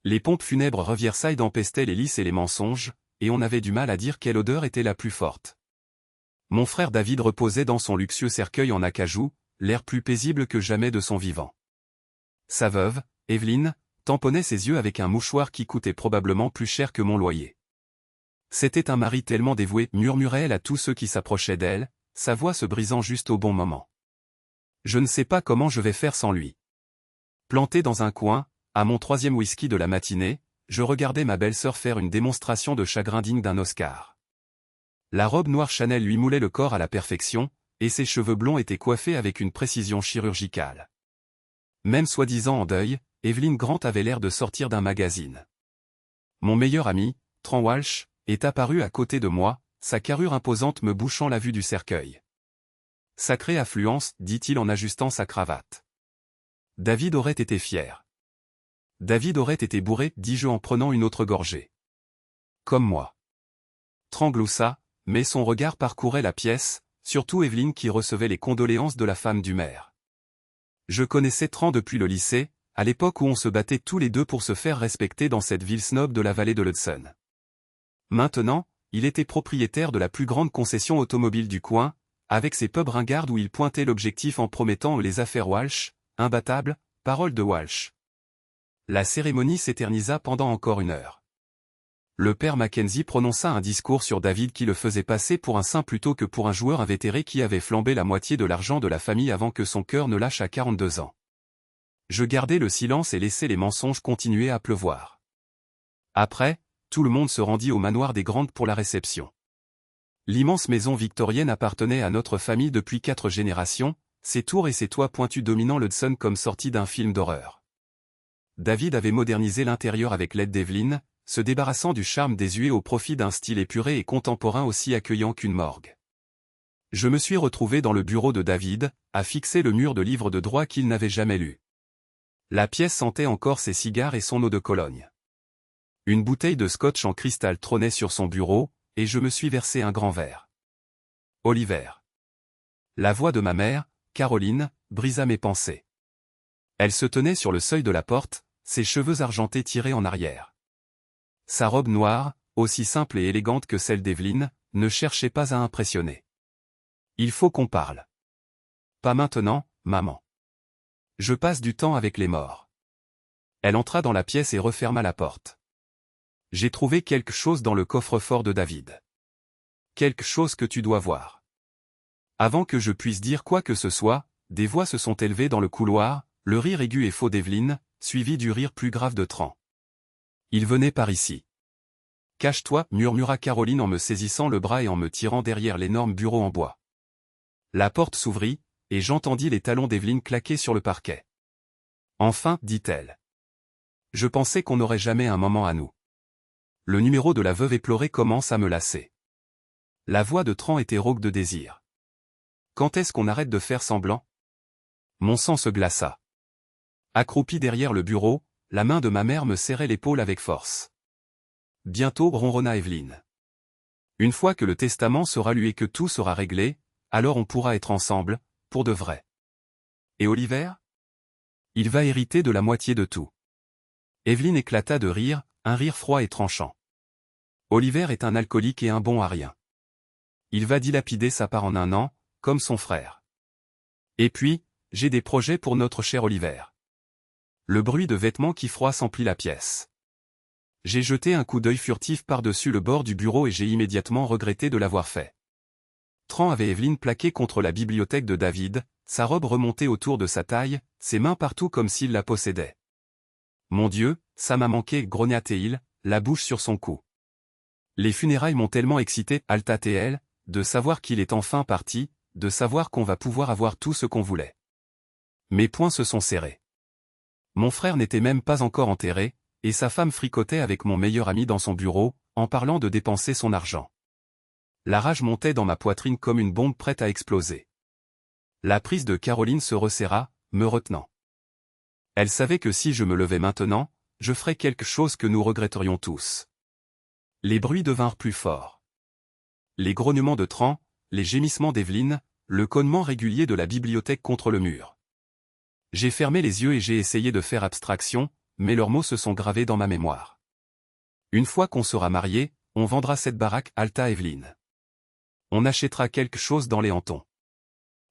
Les pompes funèbres Riverside empestaient les lys et les mensonges, et on avait du mal à dire quelle odeur était la plus forte. Mon frère David reposait dans son luxueux cercueil en acajou, l'air plus paisible que jamais de son vivant. Sa veuve, Evelyne, tamponnait ses yeux avec un mouchoir qui coûtait probablement plus cher que mon loyer. C'était un mari tellement dévoué, murmurait-elle à tous ceux qui s'approchaient d'elle, sa voix se brisant juste au bon moment. Je ne sais pas comment je vais faire sans lui. Planté dans un coin, à mon 3e whisky de la matinée, je regardais ma belle-sœur faire une démonstration de chagrin digne d'un Oscar. La robe noire Chanel lui moulait le corps à la perfection, et ses cheveux blonds étaient coiffés avec une précision chirurgicale. Même soi-disant en deuil, Evelyne Grant avait l'air de sortir d'un magazine. Mon meilleur ami, Tran Walsh, est apparu à côté de moi, sa carrure imposante me bouchant la vue du cercueil. Sacrée affluence, dit-il en ajustant sa cravate. David aurait été fier. David aurait été bourré, dis-je en prenant une autre gorgée. Comme moi. Tran gloussa, mais son regard parcourait la pièce, surtout Evelyne qui recevait les condoléances de la femme du maire. Je connaissais Tran depuis le lycée, à l'époque où on se battait tous les deux pour se faire respecter dans cette ville snob de la vallée de l'Hudson. Maintenant, il était propriétaire de la plus grande concession automobile du coin, avec ses pubs ringards où il pointait l'objectif en promettant les affaires Walsh, imbattables, parole de Walsh. La cérémonie s'éternisa pendant encore 1 heure. Le père Mackenzie prononça un discours sur David qui le faisait passer pour un saint plutôt que pour un joueur invétéré qui avait flambé la moitié de l'argent de la famille avant que son cœur ne lâche à 42 ans. Je gardai le silence et laissai les mensonges continuer à pleuvoir. Après, tout le monde se rendit au manoir des Grandes pour la réception. L'immense maison victorienne appartenait à notre famille depuis 4 générations, ses tours et ses toits pointus dominant l'Hudson comme sortis d'un film d'horreur. David avait modernisé l'intérieur avec l'aide d'Evelyne, se débarrassant du charme désuet au profit d'un style épuré et contemporain aussi accueillant qu'une morgue. Je me suis retrouvé dans le bureau de David, à fixer le mur de livres de droit qu'il n'avait jamais lus. La pièce sentait encore ses cigares et son eau de Cologne. Une bouteille de scotch en cristal trônait sur son bureau, et je me suis versé un grand verre. Oliver. La voix de ma mère, Caroline, brisa mes pensées. Elle se tenait sur le seuil de la porte, ses cheveux argentés tirés en arrière. Sa robe noire, aussi simple et élégante que celle d'Evelyne, ne cherchait pas à impressionner. Il faut qu'on parle. Pas maintenant, maman. Je passe du temps avec les morts. Elle entra dans la pièce et referma la porte. J'ai trouvé quelque chose dans le coffre-fort de David. Quelque chose que tu dois voir. Avant que je puisse dire quoi que ce soit, des voix se sont élevées dans le couloir, le rire aigu et faux d'Evelyne, suivi du rire plus grave de Tran. Il venait par ici. Cache-toi, murmura Caroline en me saisissant le bras et en me tirant derrière l'énorme bureau en bois. La porte s'ouvrit, et j'entendis les talons d'Evelyne claquer sur le parquet. Enfin, dit-elle. Je pensais qu'on n'aurait jamais un moment à nous. Le numéro de la veuve éplorée commence à me lasser. La voix de Tran était rauque de désir. Quand est-ce qu'on arrête de faire semblant? Mon sang se glaça. Accroupi derrière le bureau, la main de ma mère me serrait l'épaule avec force. Bientôt, ronronna Evelyne. Une fois que le testament sera lu et que tout sera réglé, alors on pourra être ensemble, pour de vrai. Et Oliver? Il va hériter de la moitié de tout. Evelyne éclata de rire, un rire froid et tranchant. Oliver est un alcoolique et un bon à rien. Il va dilapider sa part en 1 an, comme son frère. Et puis, j'ai des projets pour notre cher Oliver. Le bruit de vêtements qui froissent emplit la pièce. J'ai jeté un coup d'œil furtif par-dessus le bord du bureau et j'ai immédiatement regretté de l'avoir fait. Tran avait Evelyne plaquée contre la bibliothèque de David, sa robe remontée autour de sa taille, ses mains partout comme s'il la possédait. Mon Dieu, ça m'a manqué, grogna-t-il, la bouche sur son cou. Les funérailles m'ont tellement excité, halta-t-elle, de savoir qu'il est enfin parti, de savoir qu'on va pouvoir avoir tout ce qu'on voulait. Mes poings se sont serrés. Mon frère n'était même pas encore enterré, et sa femme fricotait avec mon meilleur ami dans son bureau, en parlant de dépenser son argent. La rage montait dans ma poitrine comme une bombe prête à exploser. La prise de Caroline se resserra, me retenant. Elle savait que si je me levais maintenant, je ferais quelque chose que nous regretterions tous. Les bruits devinrent plus forts. Les grognements de Tran, les gémissements d'Evelyne, le cognement régulier de la bibliothèque contre le mur. J'ai fermé les yeux et j'ai essayé de faire abstraction, mais leurs mots se sont gravés dans ma mémoire. Une fois qu'on sera mariés, on vendra cette baraque Alta Evelyn. On achètera quelque chose dans les hantons.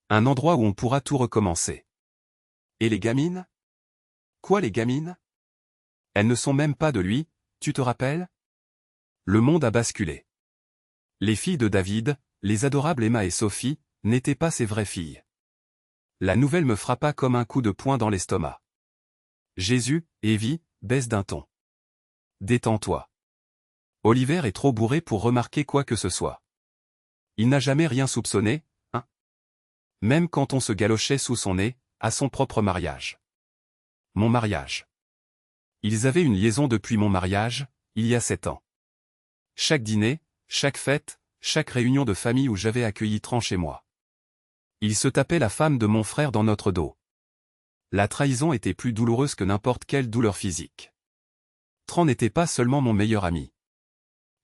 Un endroit où on pourra tout recommencer. Et les gamines? Quoi les gamines? Elles ne sont même pas de lui, tu te rappelles? Le monde a basculé. Les filles de David, les adorables Emma et Sophie, n'étaient pas ses vraies filles. La nouvelle me frappa comme un coup de poing dans l'estomac. Jésus, Evie, baisse d'un ton. Détends-toi. Oliver est trop bourré pour remarquer quoi que ce soit. Il n'a jamais rien soupçonné, hein? Même quand on se galochait sous son nez, à son propre mariage. Mon mariage. Ils avaient une liaison depuis mon mariage, il y a 7 ans. Chaque dîner, chaque fête, chaque réunion de famille où j'avais accueilli Tran chez moi. Il se tapait la femme de mon frère dans notre dos. La trahison était plus douloureuse que n'importe quelle douleur physique. Tran n'était pas seulement mon meilleur ami.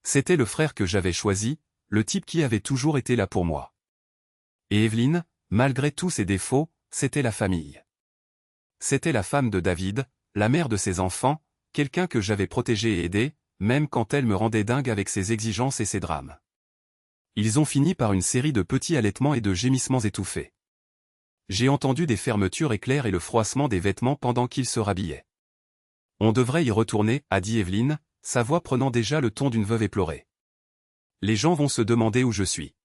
C'était le frère que j'avais choisi, le type qui avait toujours été là pour moi. Et Evelyn, malgré tous ses défauts, c'était la famille. C'était la femme de David, la mère de ses enfants, quelqu'un que j'avais protégé et aidé, même quand elle me rendait dingue avec ses exigences et ses drames. Ils ont fini par une série de petits halètements et de gémissements étouffés. J'ai entendu des fermetures éclairs et le froissement des vêtements pendant qu'ils se rhabillaient. On devrait y retourner, a dit Evelyn, sa voix prenant déjà le ton d'une veuve éplorée. Les gens vont se demander où je suis.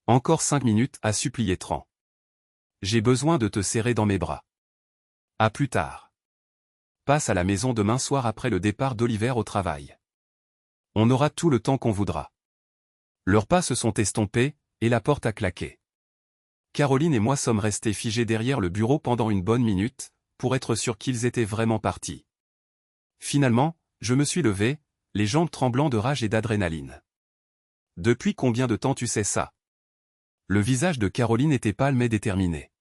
Encore 5 minutes, a supplié Tran. J'ai besoin de te serrer dans mes bras. À plus tard. Passe à la maison demain soir après le départ d'Oliver au travail. On aura tout le temps qu'on voudra. Leurs pas se sont estompés, et la porte a claqué. Caroline et moi sommes restés figés derrière le bureau pendant une bonne minute, pour être sûrs qu'ils étaient vraiment partis. Finalement, je me suis levé, les jambes tremblant de rage et d'adrénaline. Depuis combien de temps tu sais ça? Le visage de Caroline était pâle mais déterminé.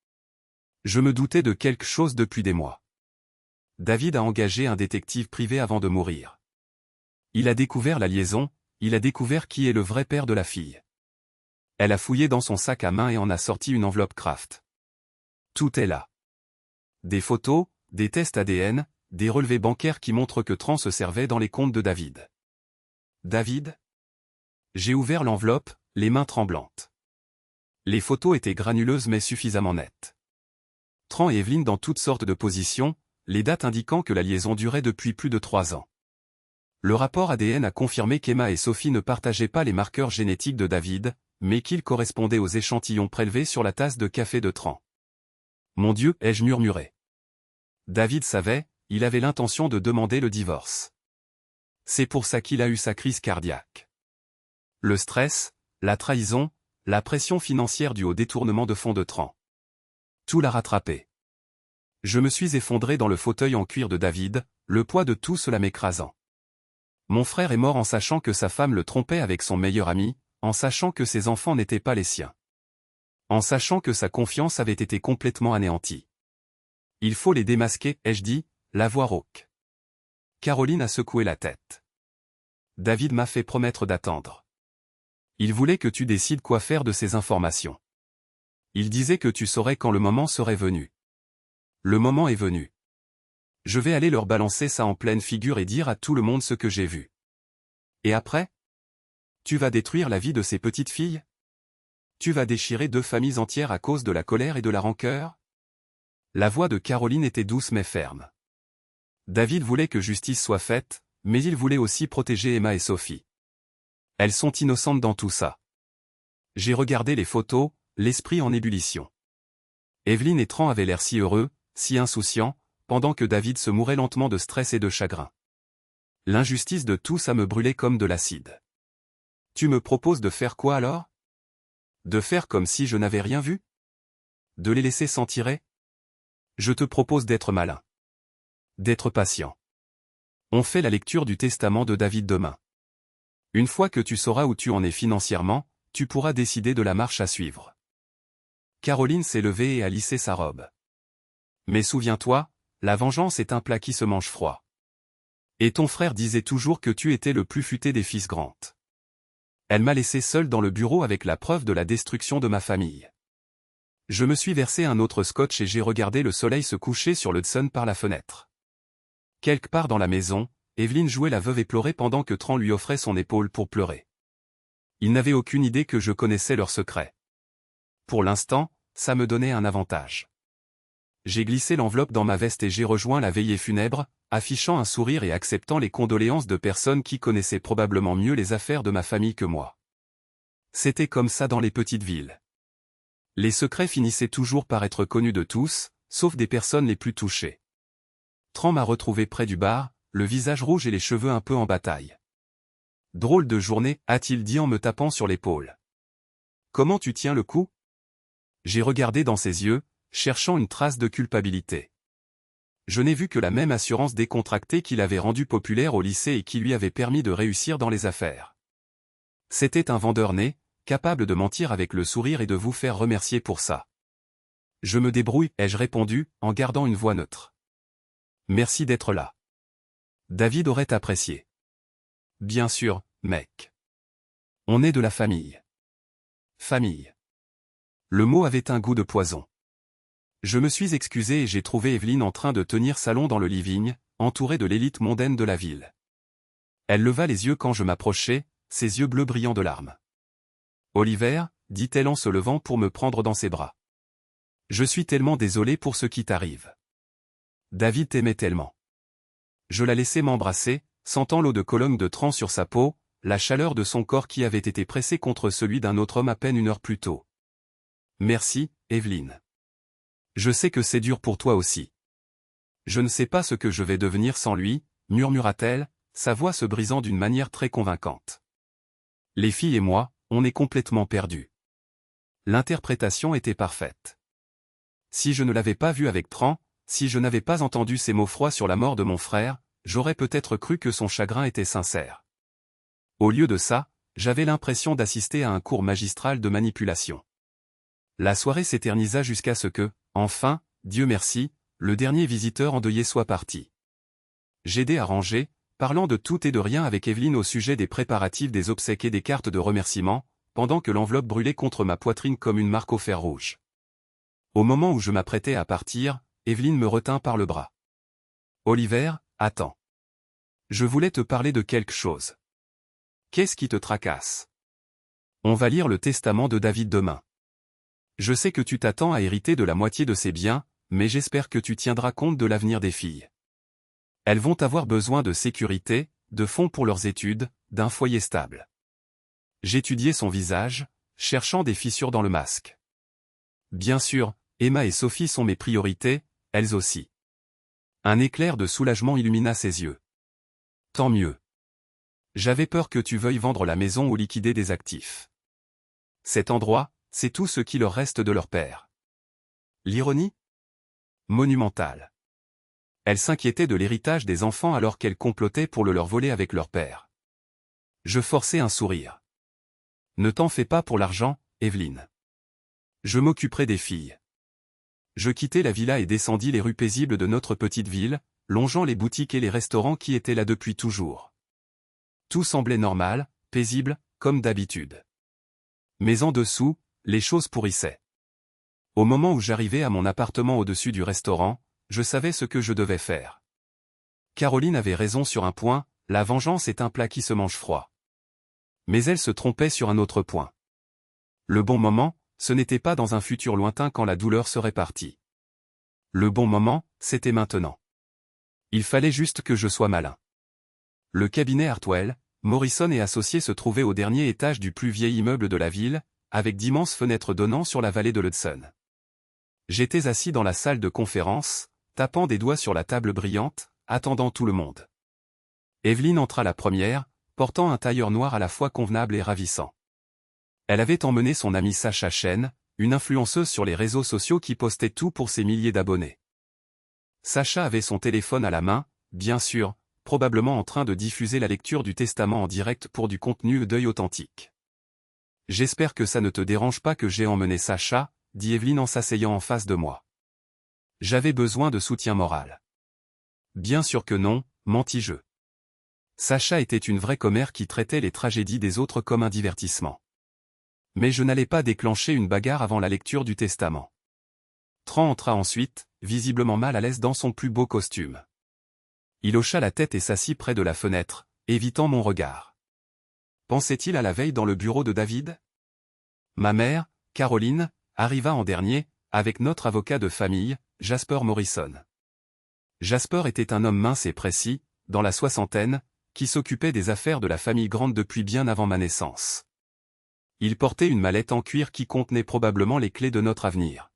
Je me doutais de quelque chose depuis des mois. David a engagé un détective privé avant de mourir. Il a découvert la liaison, il a découvert qui est le vrai père de la fille. Elle a fouillé dans son sac à main et en a sorti une enveloppe Kraft. Tout est là. Des photos, des tests ADN, des relevés bancaires qui montrent que Tran se servait dans les comptes de David. David? J'ai ouvert l'enveloppe, les mains tremblantes. Les photos étaient granuleuses mais suffisamment nettes. Tran et Evelyn dans toutes sortes de positions, les dates indiquant que la liaison durait depuis plus de 3 ans. Le rapport ADN a confirmé qu'Emma et Sophie ne partageaient pas les marqueurs génétiques de David, mais qu'ils correspondaient aux échantillons prélevés sur la tasse de café de Tran. Mon Dieu, ai-je murmuré. David savait, il avait l'intention de demander le divorce. C'est pour ça qu'il a eu sa crise cardiaque. Le stress, la trahison, la pression financière due au détournement de fonds de Tran. Tout l'a rattrapé. Je me suis effondré dans le fauteuil en cuir de David, le poids de tout cela m'écrasant. Mon frère est mort en sachant que sa femme le trompait avec son meilleur ami, en sachant que ses enfants n'étaient pas les siens. En sachant que sa confiance avait été complètement anéantie. Il faut les démasquer, ai-je dit, la voix rauque. Caroline a secoué la tête. David m'a fait promettre d'attendre. Il voulait que tu décides quoi faire de ces informations. Il disait que tu saurais quand le moment serait venu. Le moment est venu. Je vais aller leur balancer ça en pleine figure et dire à tout le monde ce que j'ai vu. Et après? Tu vas détruire la vie de ces petites filles? Tu vas déchirer 2 familles entières à cause de la colère et de la rancœur? La voix de Caroline était douce mais ferme. David voulait que justice soit faite, mais il voulait aussi protéger Emma et Sophie. Elles sont innocentes dans tout ça. J'ai regardé les photos, l'esprit en ébullition. Evelyn et Tran avaient l'air si heureux, si insouciants, pendant que David se mourait lentement de stress et de chagrin. L'injustice de tout ça me brûlait comme de l'acide. Tu me proposes de faire quoi alors? De faire comme si je n'avais rien vu? De les laisser s'en tirer? Je te propose d'être malin. D'être patient. On fait la lecture du testament de David demain. Une fois que tu sauras où tu en es financièrement, tu pourras décider de la marche à suivre. Caroline s'est levée et a lissé sa robe. Mais souviens-toi, la vengeance est un plat qui se mange froid. Et ton frère disait toujours que tu étais le plus futé des fils Grant. Elle m'a laissé seul dans le bureau avec la preuve de la destruction de ma famille. Je me suis versé un autre scotch et j'ai regardé le soleil se coucher sur l'Hudson par la fenêtre. Quelque part dans la maison, Evelyne jouait la veuve et pleurait pendant que Tran lui offrait son épaule pour pleurer. Il n'avait aucune idée que je connaissais leur secret. Pour l'instant, ça me donnait un avantage. J'ai glissé l'enveloppe dans ma veste et j'ai rejoint la veillée funèbre, affichant un sourire et acceptant les condoléances de personnes qui connaissaient probablement mieux les affaires de ma famille que moi. C'était comme ça dans les petites villes. Les secrets finissaient toujours par être connus de tous, sauf des personnes les plus touchées. Tran m'a retrouvé près du bar, le visage rouge et les cheveux un peu en bataille. « Drôle de journée », a-t-il dit en me tapant sur l'épaule. « Comment tu tiens le coup ?» J'ai regardé dans ses yeux, cherchant une trace de culpabilité. Je n'ai vu que la même assurance décontractée qui l'avait rendu populaire au lycée et qui lui avait permis de réussir dans les affaires. C'était un vendeur né, capable de mentir avec le sourire et de vous faire remercier pour ça. « Je me débrouille », ai-je répondu, en gardant une voix neutre. « Merci d'être là. » David aurait apprécié. « Bien sûr, mec. On est de la famille. » Famille. Le mot avait un goût de poison. Je me suis excusé et j'ai trouvé Evelyne en train de tenir salon dans le living, entourée de l'élite mondaine de la ville. Elle leva les yeux quand je m'approchai, ses yeux bleus brillants de larmes. « Oliver », dit-elle en se levant pour me prendre dans ses bras. « Je suis tellement désolé pour ce qui t'arrive. David t'aimait tellement. » Je la laissai m'embrasser, sentant l'eau de Cologne de Tran sur sa peau, la chaleur de son corps qui avait été pressé contre celui d'un autre homme à peine une heure plus tôt. « Merci, Evelyne. Je sais que c'est dur pour toi aussi. Je ne sais pas ce que je vais devenir sans lui, » murmura-t-elle, sa voix se brisant d'une manière très convaincante. Les filles et moi, on est complètement perdus. L'interprétation était parfaite. Si je ne l'avais pas vu avec Tran, si je n'avais pas entendu ces mots froids sur la mort de mon frère, j'aurais peut-être cru que son chagrin était sincère. Au lieu de ça, j'avais l'impression d'assister à un cours magistral de manipulation. La soirée s'éternisa jusqu'à ce que, enfin, Dieu merci, le dernier visiteur endeuillé soit parti. J'aidai à ranger, parlant de tout et de rien avec Evelyne au sujet des préparatifs des obsèques et des cartes de remerciement, pendant que l'enveloppe brûlait contre ma poitrine comme une marque au fer rouge. Au moment où je m'apprêtais à partir, Evelyne me retint par le bras. « Oliver, attends. Je voulais te parler de quelque chose. Qu'est-ce qui te tracasse? On va lire le testament de David demain. Je sais que tu t'attends à hériter de la moitié de ses biens, mais j'espère que tu tiendras compte de l'avenir des filles. Elles vont avoir besoin de sécurité, de fonds pour leurs études, d'un foyer stable. » J'étudiai son visage, cherchant des fissures dans le masque. Bien sûr, Emma et Sophie sont mes priorités, elles aussi. Un éclair de soulagement illumina ses yeux. Tant mieux. J'avais peur que tu veuilles vendre la maison ou liquider des actifs. Cet endroit, c'est tout ce qui leur reste de leur père. L'ironie? Monumentale. Elle s'inquiétait de l'héritage des enfants alors qu'elle complotait pour le leur voler avec leur père. Je forçai un sourire. Ne t'en fais pas pour l'argent, Evelyne. Je m'occuperai des filles. Je quittai la villa et descendis les rues paisibles de notre petite ville, longeant les boutiques et les restaurants qui étaient là depuis toujours. Tout semblait normal, paisible, comme d'habitude. Mais en dessous, les choses pourrissaient. Au moment où j'arrivais à mon appartement au-dessus du restaurant, je savais ce que je devais faire. Caroline avait raison sur un point, la vengeance est un plat qui se mange froid. Mais elle se trompait sur un autre point. Le bon moment, ce n'était pas dans un futur lointain quand la douleur serait partie. Le bon moment, c'était maintenant. Il fallait juste que je sois malin. Le cabinet Hartwell, Morrison et Associés se trouvait au dernier étage du plus vieil immeuble de la ville, avec d'immenses fenêtres donnant sur la vallée de l'Hudson. J'étais assis dans la salle de conférence, tapant des doigts sur la table brillante, attendant tout le monde. Evelyne entra la première, portant un tailleur noir à la fois convenable et ravissant. Elle avait emmené son amie Sacha Chen, une influenceuse sur les réseaux sociaux qui postait tout pour ses milliers d'abonnés. Sacha avait son téléphone à la main, bien sûr, probablement en train de diffuser la lecture du testament en direct pour du contenu d'œil authentique. « J'espère que ça ne te dérange pas que j'ai emmené Sacha », dit Evelyne en s'asseyant en face de moi. J'avais besoin de soutien moral. Bien sûr que non, mentis-je. Sacha était une vraie commère qui traitait les tragédies des autres comme un divertissement. Mais je n'allais pas déclencher une bagarre avant la lecture du testament. Tran entra ensuite, visiblement mal à l'aise dans son plus beau costume. Il hocha la tête et s'assit près de la fenêtre, évitant mon regard. Pensait-il à la veille dans le bureau de David? Ma mère, Caroline, arriva en dernier, avec notre avocat de famille, Jasper Morrison. Jasper était un homme mince et précis, dans la soixantaine, qui s'occupait des affaires de la famille Grant depuis bien avant ma naissance. Il portait une mallette en cuir qui contenait probablement les clés de notre avenir.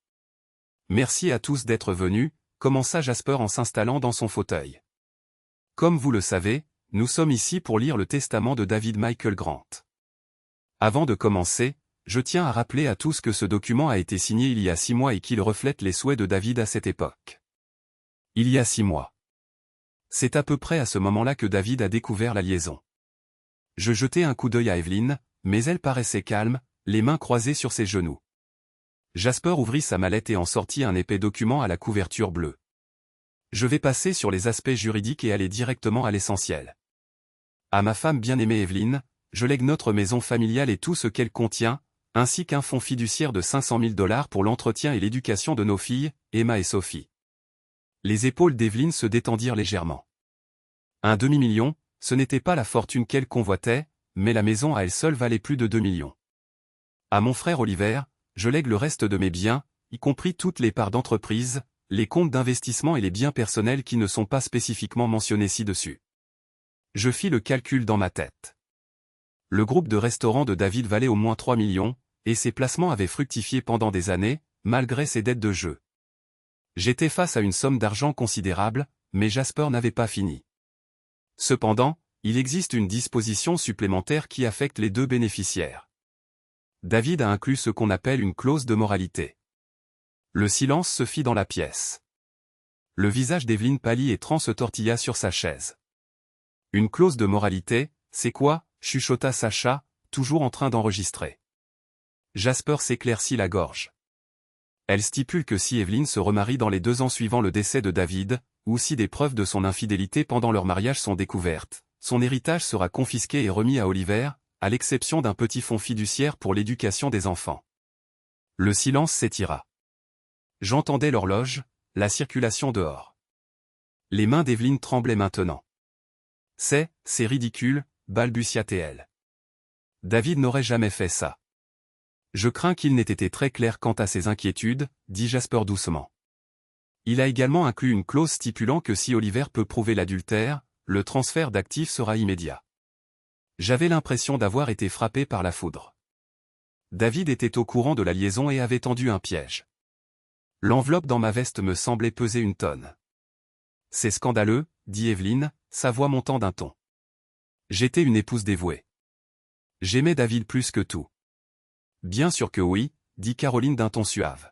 Merci à tous d'être venus, commença Jasper en s'installant dans son fauteuil. Comme vous le savez, nous sommes ici pour lire le testament de David Michael Grant. Avant de commencer, je tiens à rappeler à tous que ce document a été signé il y a 6 mois et qu'il reflète les souhaits de David à cette époque. Il y a 6 mois. C'est à peu près à ce moment-là que David a découvert la liaison. Je jetai un coup d'œil à Evelyn, mais elle paraissait calme, les mains croisées sur ses genoux. Jasper ouvrit sa mallette et en sortit un épais document à la couverture bleue. Je vais passer sur les aspects juridiques et aller directement à l'essentiel. À ma femme bien-aimée Evelyn, je lègue notre maison familiale et tout ce qu'elle contient, ainsi qu'un fonds fiduciaire de 500 000 $ pour l'entretien et l'éducation de nos filles, Emma et Sophie. Les épaules d'Evelyn se détendirent légèrement. Un demi-million, ce n'était pas la fortune qu'elle convoitait, mais la maison à elle seule valait plus de 2 millions. À mon frère Oliver, je lègue le reste de mes biens, y compris toutes les parts d'entreprise, les comptes d'investissement et les biens personnels qui ne sont pas spécifiquement mentionnés ci-dessus. Je fis le calcul dans ma tête. Le groupe de restaurants de David valait au moins 3 millions, et ses placements avaient fructifié pendant des années, malgré ses dettes de jeu. J'étais face à une somme d'argent considérable, mais Jasper n'avait pas fini. Cependant, il existe une disposition supplémentaire qui affecte les deux bénéficiaires. David a inclus ce qu'on appelle une clause de moralité. Le silence se fit dans la pièce. Le visage d'Evelyn pâlit et Tran se tortilla sur sa chaise. Une clause de moralité, c'est quoi? Chuchota Sacha, toujours en train d'enregistrer. Jasper s'éclaircit la gorge. Elle stipule que si Evelyn se remarie dans les 2 ans suivant le décès de David, ou si des preuves de son infidélité pendant leur mariage sont découvertes, son héritage sera confisqué et remis à Oliver, à l'exception d'un petit fonds fiduciaire pour l'éducation des enfants. Le silence s'étira. J'entendais l'horloge, la circulation dehors. Les mains d'Evelyn tremblaient maintenant. C'est ridicule, balbutia-t-elle. David n'aurait jamais fait ça. Je crains qu'il n'ait été très clair quant à ses inquiétudes, dit Jasper doucement. Il a également inclus une clause stipulant que si Oliver peut prouver l'adultère, le transfert d'actifs sera immédiat. J'avais l'impression d'avoir été frappé par la foudre. David était au courant de la liaison et avait tendu un piège. L'enveloppe dans ma veste me semblait peser 1 tonne. C'est scandaleux, dit Evelyn, sa voix montant d'un ton. J'étais une épouse dévouée. J'aimais David plus que tout. Bien sûr que oui, dit Caroline d'un ton suave.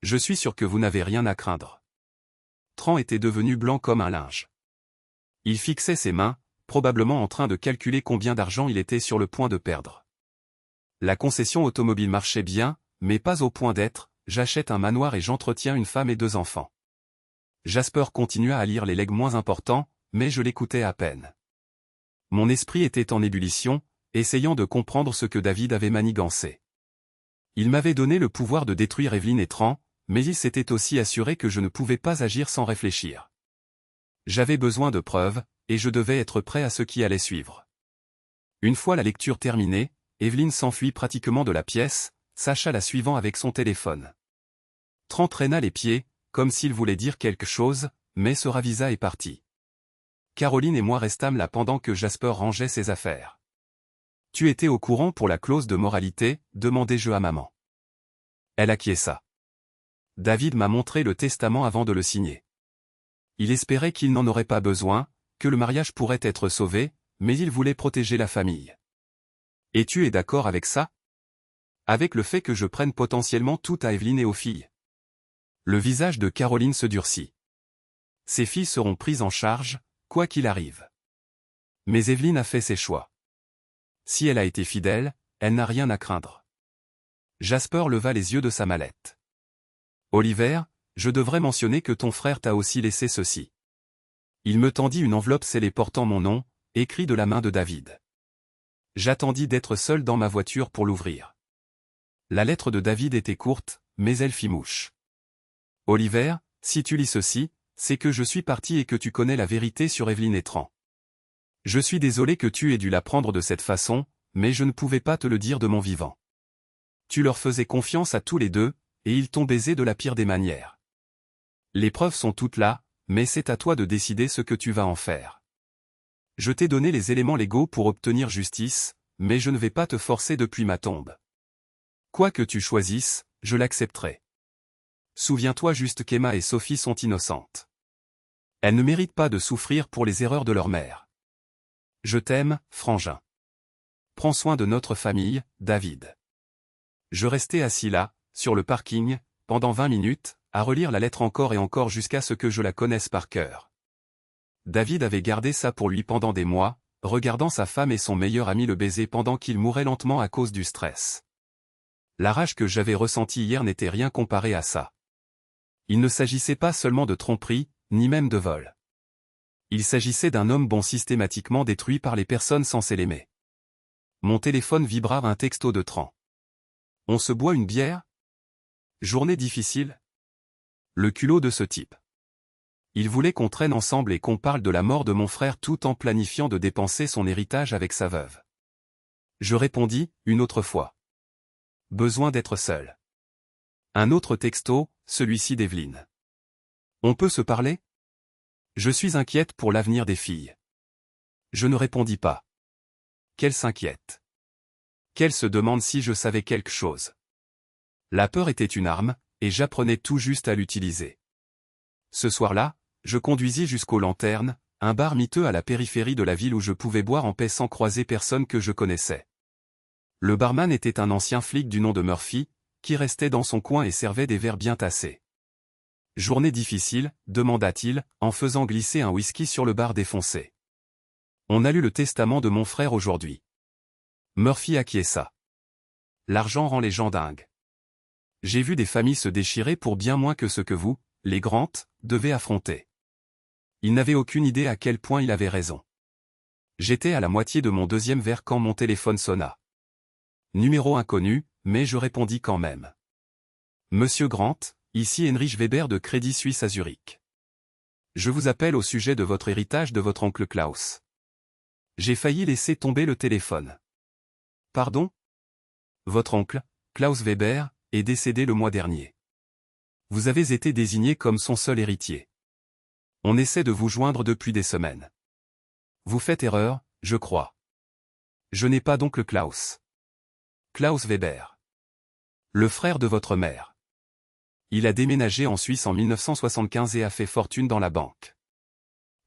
Je suis sûr que vous n'avez rien à craindre. Tran était devenu blanc comme un linge. Il fixait ses mains, probablement en train de calculer combien d'argent il était sur le point de perdre. La concession automobile marchait bien, mais pas au point d'être, j'achète un manoir et j'entretiens une femme et 2 enfants. Jasper continua à lire les legs moins importants, mais je l'écoutais à peine. Mon esprit était en ébullition, essayant de comprendre ce que David avait manigancé. Il m'avait donné le pouvoir de détruire Evelyn et Tran, mais il s'était aussi assuré que je ne pouvais pas agir sans réfléchir. J'avais besoin de preuves, et je devais être prêt à ce qui allait suivre. Une fois la lecture terminée, Evelyn s'enfuit pratiquement de la pièce, Sacha la suivant avec son téléphone. Tran traîna les pieds, comme s'il voulait dire quelque chose, mais se ravisa et partit. Caroline et moi restâmes là pendant que Jasper rangeait ses affaires. « Tu étais au courant pour la clause de moralité ?» demandai-je à maman. Elle acquiesça. David m'a montré le testament avant de le signer. Il espérait qu'il n'en aurait pas besoin, que le mariage pourrait être sauvé, mais il voulait protéger la famille. « Et tu es d'accord avec ça? Avec le fait que je prenne potentiellement tout à Evelyn et aux filles. » Le visage de Caroline se durcit. Ses filles seront prises en charge, quoi qu'il arrive. Mais Evelyn a fait ses choix. Si elle a été fidèle, elle n'a rien à craindre. Jasper leva les yeux de sa mallette. Oliver, je devrais mentionner que ton frère t'a aussi laissé ceci. Il me tendit une enveloppe scellée portant mon nom, écrit de la main de David. J'attendis d'être seul dans ma voiture pour l'ouvrir. La lettre de David était courte, mais elle fit mouche. Oliver, si tu lis ceci, c'est que je suis parti et que tu connais la vérité sur Evelyne Etran. Je suis désolé que tu aies dû l'apprendre de cette façon, mais je ne pouvais pas te le dire de mon vivant. Tu leur faisais confiance à tous les deux, et ils t'ont baisé de la pire des manières. Les preuves sont toutes là, mais c'est à toi de décider ce que tu vas en faire. Je t'ai donné les éléments légaux pour obtenir justice, mais je ne vais pas te forcer depuis ma tombe. Quoi que tu choisisses, je l'accepterai. Souviens-toi juste qu'Emma et Sophie sont innocentes. Elles ne méritent pas de souffrir pour les erreurs de leur mère. Je t'aime, frangin. Prends soin de notre famille, David. Je restais assis là, sur le parking, pendant 20 minutes, à relire la lettre encore et encore jusqu'à ce que je la connaisse par cœur. David avait gardé ça pour lui pendant des mois, regardant sa femme et son meilleur ami le baiser pendant qu'il mourait lentement à cause du stress. La rage que j'avais ressentie hier n'était rien comparé à ça. Il ne s'agissait pas seulement de tromperie, ni même de vol. Il s'agissait d'un homme bon systématiquement détruit par les personnes censées l'aimer. Mon téléphone vibra un texto de Tran. On se boit une bière? Journée difficile? Le culot de ce type. Il voulait qu'on traîne ensemble et qu'on parle de la mort de mon frère tout en planifiant de dépenser son héritage avec sa veuve. Je répondis, une autre fois. Besoin d'être seul. Un autre texto, celui-ci d'Evelyne. On peut se parler? Je suis inquiète pour l'avenir des filles. Je ne répondis pas. Qu'elle s'inquiète. Qu'elle se demande si je savais quelque chose. La peur était une arme, et j'apprenais tout juste à l'utiliser. Ce soir-là, je conduisis jusqu'aux Lanternes, un bar miteux à la périphérie de la ville où je pouvais boire en paix sans croiser personne que je connaissais. Le barman était un ancien flic du nom de Murphy, qui restait dans son coin et servait des verres bien tassés. « Journée difficile » demanda-t-il, en faisant glisser un whisky sur le bar défoncé. « On a lu le testament de mon frère aujourd'hui. » Murphy acquiesça. « L'argent rend les gens dingues. J'ai vu des familles se déchirer pour bien moins que ce que vous, les Grant, devez affronter. » Il n'avait aucune idée à quel point il avait raison. J'étais à la moitié de mon deuxième verre quand mon téléphone sonna. Numéro inconnu, mais je répondis quand même. Monsieur Grant, ici Heinrich Weber de Crédit Suisse à Zurich. Je vous appelle au sujet de votre héritage de votre oncle Klaus. J'ai failli laisser tomber le téléphone. Pardon? Votre oncle, Klaus Weber, est décédé le mois dernier. Vous avez été désigné comme son seul héritier. On essaie de vous joindre depuis des semaines. Vous faites erreur, je crois. Je n'ai pas d'oncle Klaus. Klaus Weber. Le frère de votre mère. Il a déménagé en Suisse en 1975 et a fait fortune dans la banque.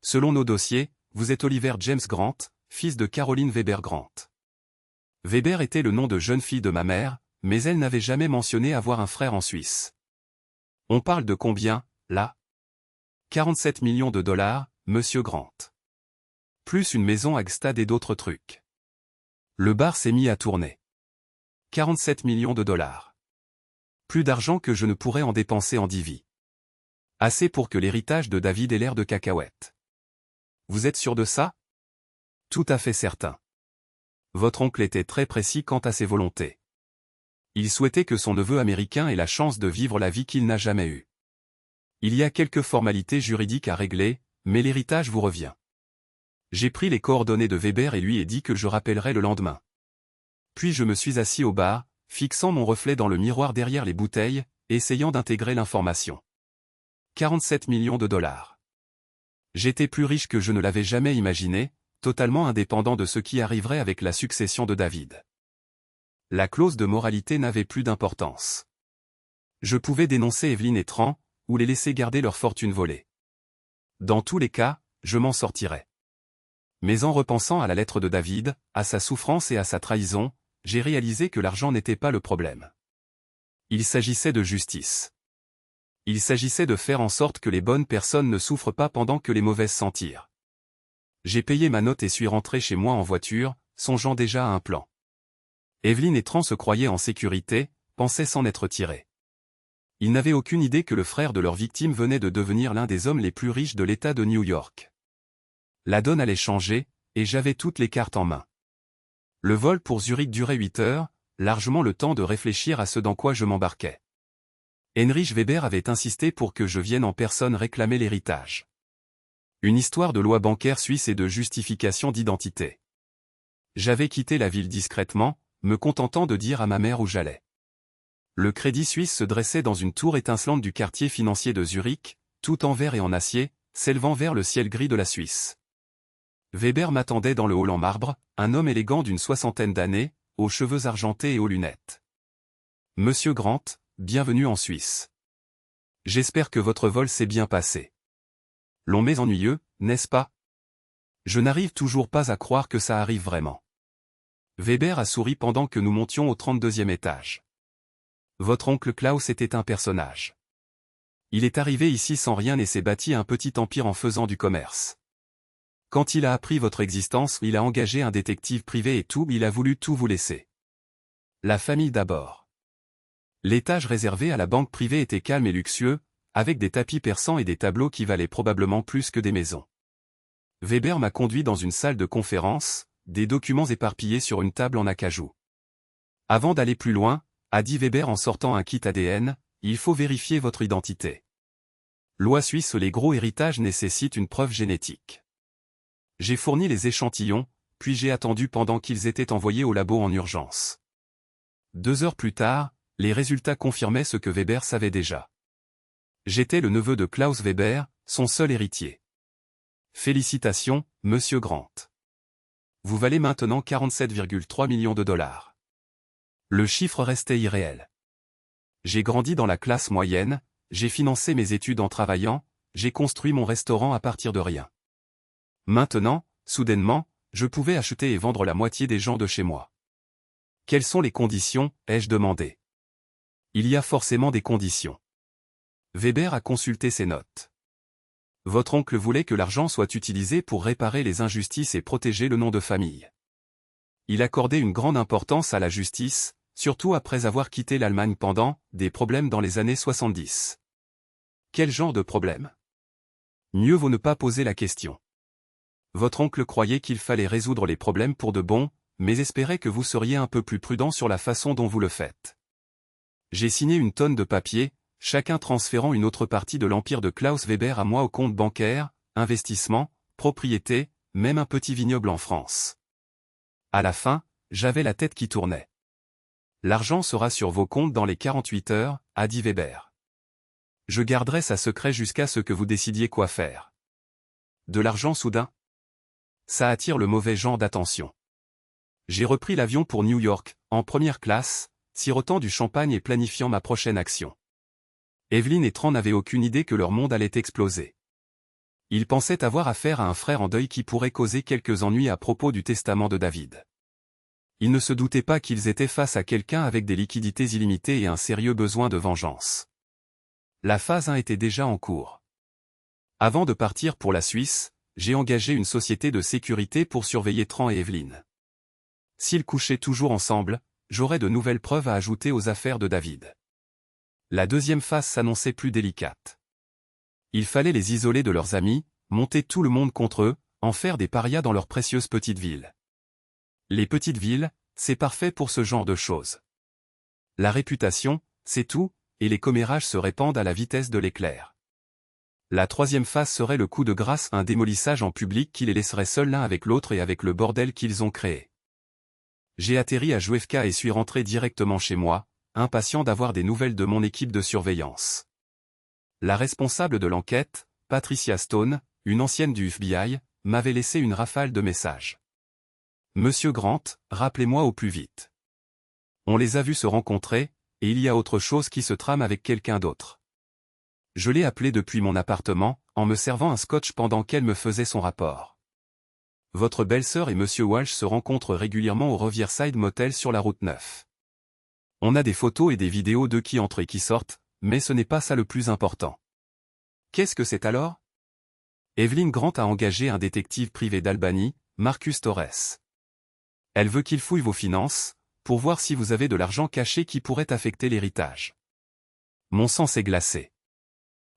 Selon nos dossiers, vous êtes Oliver James Grant, fils de Caroline Weber Grant. Weber était le nom de jeune fille de ma mère, mais elle n'avait jamais mentionné avoir un frère en Suisse. On parle de combien, là? 47 millions de dollars, monsieur Grant. Plus une maison à Gstad et d'autres trucs. Le bar s'est mis à tourner. 47 millions de dollars. Plus d'argent que je ne pourrais en dépenser en 10 vies. Assez pour que l'héritage de David ait l'air de cacahuète. Vous êtes sûr de ça? Tout à fait certain. Votre oncle était très précis quant à ses volontés. Il souhaitait que son neveu américain ait la chance de vivre la vie qu'il n'a jamais eue. Il y a quelques formalités juridiques à régler, mais l'héritage vous revient. J'ai pris les coordonnées de Weber et lui ai dit que je rappellerais le lendemain. Puis je me suis assis au bar, fixant mon reflet dans le miroir derrière les bouteilles, essayant d'intégrer l'information. 47 millions de dollars. J'étais plus riche que je ne l'avais jamais imaginé, totalement indépendant de ce qui arriverait avec la succession de David. La clause de moralité n'avait plus d'importance. Je pouvais dénoncer Evelyne et Tran, ou les laisser garder leur fortune volée. Dans tous les cas, je m'en sortirais. Mais en repensant à la lettre de David, à sa souffrance et à sa trahison, j'ai réalisé que l'argent n'était pas le problème. Il s'agissait de justice. Il s'agissait de faire en sorte que les bonnes personnes ne souffrent pas pendant que les mauvaises s'en tirent. J'ai payé ma note et suis rentré chez moi en voiture, songeant déjà à un plan. Evelyne et Tran se croyaient en sécurité, pensaient s'en être tirés. Ils n'avaient aucune idée que le frère de leur victime venait de devenir l'un des hommes les plus riches de l'État de New York. La donne allait changer, et j'avais toutes les cartes en main. Le vol pour Zurich durait 8 heures, largement le temps de réfléchir à ce dans quoi je m'embarquais. Heinrich Weber avait insisté pour que je vienne en personne réclamer l'héritage. Une histoire de loi bancaire suisse et de justification d'identité. J'avais quitté la ville discrètement, me contentant de dire à ma mère où j'allais. Le Crédit Suisse se dressait dans une tour étincelante du quartier financier de Zurich, tout en verre et en acier, s'élevant vers le ciel gris de la Suisse. Weber m'attendait dans le hall en marbre, un homme élégant d'une soixantaine d'années, aux cheveux argentés et aux lunettes. « Monsieur Grant, bienvenue en Suisse. J'espère que votre vol s'est bien passé. Long mais ennuyeux, n'est-ce pas? Je n'arrive toujours pas à croire que ça arrive vraiment. » Weber a souri pendant que nous montions au 32e étage. Votre oncle Klaus était un personnage. Il est arrivé ici sans rien et s'est bâti un petit empire en faisant du commerce. Quand il a appris votre existence, il a engagé un détective privé et il a voulu tout vous laisser. La famille d'abord. L'étage réservé à la banque privée était calme et luxueux, avec des tapis persans et des tableaux qui valaient probablement plus que des maisons. Weber m'a conduit dans une salle de conférence, des documents éparpillés sur une table en acajou. Avant d'aller plus loin, a dit Weber en sortant un kit ADN, il faut vérifier votre identité. Loi suisse, les gros héritages nécessitent une preuve génétique. J'ai fourni les échantillons, puis j'ai attendu pendant qu'ils étaient envoyés au labo en urgence. 2 heures plus tard, les résultats confirmaient ce que Weber savait déjà. J'étais le neveu de Klaus Weber, son seul héritier. Félicitations, monsieur Grant. Vous valez maintenant 47,3 millions de dollars. Le chiffre restait irréel. J'ai grandi dans la classe moyenne, j'ai financé mes études en travaillant, j'ai construit mon restaurant à partir de rien. Maintenant, soudainement, je pouvais acheter et vendre la moitié des gens de chez moi. Quelles sont les conditions, ai-je demandé. Il y a forcément des conditions. Weber a consulté ses notes. Votre oncle voulait que l'argent soit utilisé pour réparer les injustices et protéger le nom de famille. Il accordait une grande importance à la justice, surtout après avoir quitté l'Allemagne pendant des problèmes dans les années 70. Quel genre de problème? Mieux vaut ne pas poser la question. Votre oncle croyait qu'il fallait résoudre les problèmes pour de bon, mais espérait que vous seriez un peu plus prudent sur la façon dont vous le faites. J'ai signé une tonne de papiers, chacun transférant une autre partie de l'empire de Klaus Weber à moi au compte bancaire, investissement, propriété, même un petit vignoble en France. À la fin, j'avais la tête qui tournait. L'argent sera sur vos comptes dans les 48 heures, a dit Weber. Je garderai ça secret jusqu'à ce que vous décidiez quoi faire. De l'argent soudain? Ça attire le mauvais genre d'attention. J'ai repris l'avion pour New York, en première classe, sirotant du champagne et planifiant ma prochaine action. Evelyn et Tran n'avaient aucune idée que leur monde allait exploser. Ils pensaient avoir affaire à un frère en deuil qui pourrait causer quelques ennuis à propos du testament de David. Ils ne se doutaient pas qu'ils étaient face à quelqu'un avec des liquidités illimitées et un sérieux besoin de vengeance. La phase 1 était déjà en cours. Avant de partir pour la Suisse, j'ai engagé une société de sécurité pour surveiller Tran et Evelyn. S'ils couchaient toujours ensemble, j'aurais de nouvelles preuves à ajouter aux affaires de David. La deuxième phase s'annonçait plus délicate. Il fallait les isoler de leurs amis, monter tout le monde contre eux, en faire des parias dans leurs précieuses petites villes. Les petites villes, c'est parfait pour ce genre de choses. La réputation, c'est tout, et les commérages se répandent à la vitesse de l'éclair. La troisième phase serait le coup de grâce, un démolissage en public qui les laisserait seuls l'un avec l'autre et avec le bordel qu'ils ont créé. J'ai atterri à Juevka et suis rentré directement chez moi, impatient d'avoir des nouvelles de mon équipe de surveillance. La responsable de l'enquête, Patricia Stone, une ancienne du FBI, m'avait laissé une rafale de messages. Monsieur Grant, rappelez-moi au plus vite. On les a vus se rencontrer, et il y a autre chose qui se trame avec quelqu'un d'autre. Je l'ai appelée depuis mon appartement, en me servant un scotch pendant qu'elle me faisait son rapport. Votre belle-sœur et Monsieur Walsh se rencontrent régulièrement au Riverside Motel sur la route 9. On a des photos et des vidéos d'eux qui entrent et qui sortent, mais ce n'est pas ça le plus important. Qu'est-ce que c'est alors? Evelyn Grant a engagé un détective privé d'Albany, Marcus Torres. Elle veut qu'il fouille vos finances, pour voir si vous avez de l'argent caché qui pourrait affecter l'héritage. Mon sang s'est glacé.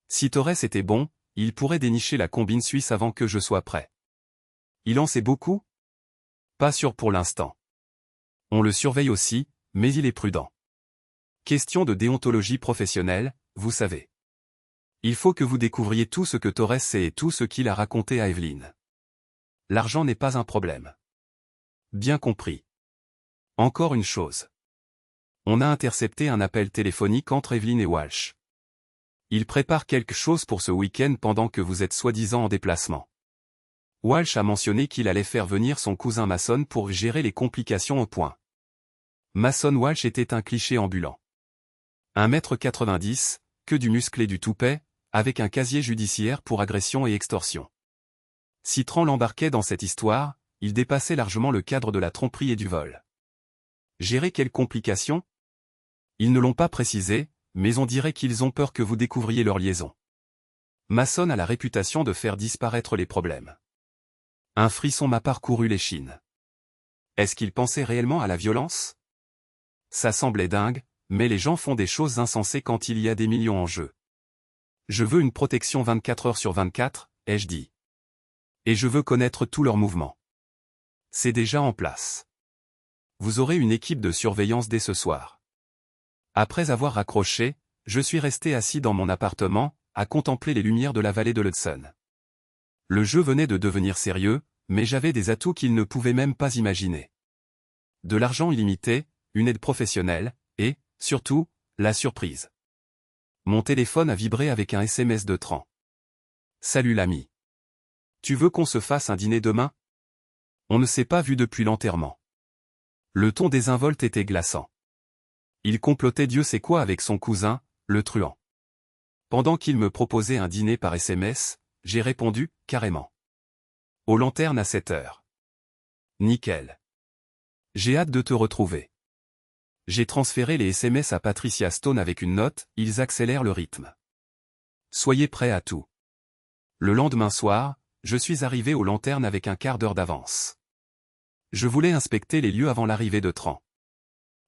Si Torres était bon, il pourrait dénicher la combine suisse avant que je sois prêt. Il en sait beaucoup? Pas sûr pour l'instant. On le surveille aussi, mais il est prudent. Question de déontologie professionnelle, vous savez. Il faut que vous découvriez tout ce que Torres sait et tout ce qu'il a raconté à Evelyn. L'argent n'est pas un problème. Bien compris. Encore une chose. On a intercepté un appel téléphonique entre Evelyn et Walsh. Il prépare quelque chose pour ce week-end pendant que vous êtes soi-disant en déplacement. Walsh a mentionné qu'il allait faire venir son cousin Mason pour gérer les complications au point. Mason Walsh était un cliché ambulant. 1,90 m, que du muscle et du toupet, avec un casier judiciaire pour agression et extorsion. Si Tran l'embarquait dans cette histoire, il dépassait largement le cadre de la tromperie et du vol. Gérer quelles complications? Ils ne l'ont pas précisé, mais on dirait qu'ils ont peur que vous découvriez leur liaison. Mason a la réputation de faire disparaître les problèmes. Un frisson m'a parcouru l'échine. Est-ce qu'il pensait réellement à la violence? Ça semblait dingue, mais les gens font des choses insensées quand il y a des millions en jeu. Je veux une protection 24 heures sur 24, ai-je dit. Et je veux connaître tous leurs mouvements. C'est déjà en place. Vous aurez une équipe de surveillance dès ce soir. Après avoir raccroché, je suis resté assis dans mon appartement, à contempler les lumières de la vallée de l'Hudson. Le jeu venait de devenir sérieux, mais j'avais des atouts qu'ils ne pouvaient même pas imaginer. De l'argent illimité, une aide professionnelle, et, surtout, la surprise. Mon téléphone a vibré avec un SMS de Tran. Salut l'ami. Tu veux qu'on se fasse un dîner demain? On ne s'est pas vu depuis l'enterrement. Le ton désinvolte était glaçant. Il complotait Dieu sait quoi avec son cousin, le truand. Pendant qu'il me proposait un dîner par SMS, j'ai répondu, carrément. Aux lanternes à 7 heures. Nickel. J'ai hâte de te retrouver. J'ai transféré les SMS à Patricia Stone avec une note, ils accélèrent le rythme. Soyez prêts à tout. Le lendemain soir, je suis arrivé aux lanternes avec un quart d'heure d'avance. Je voulais inspecter les lieux avant l'arrivée de Tran.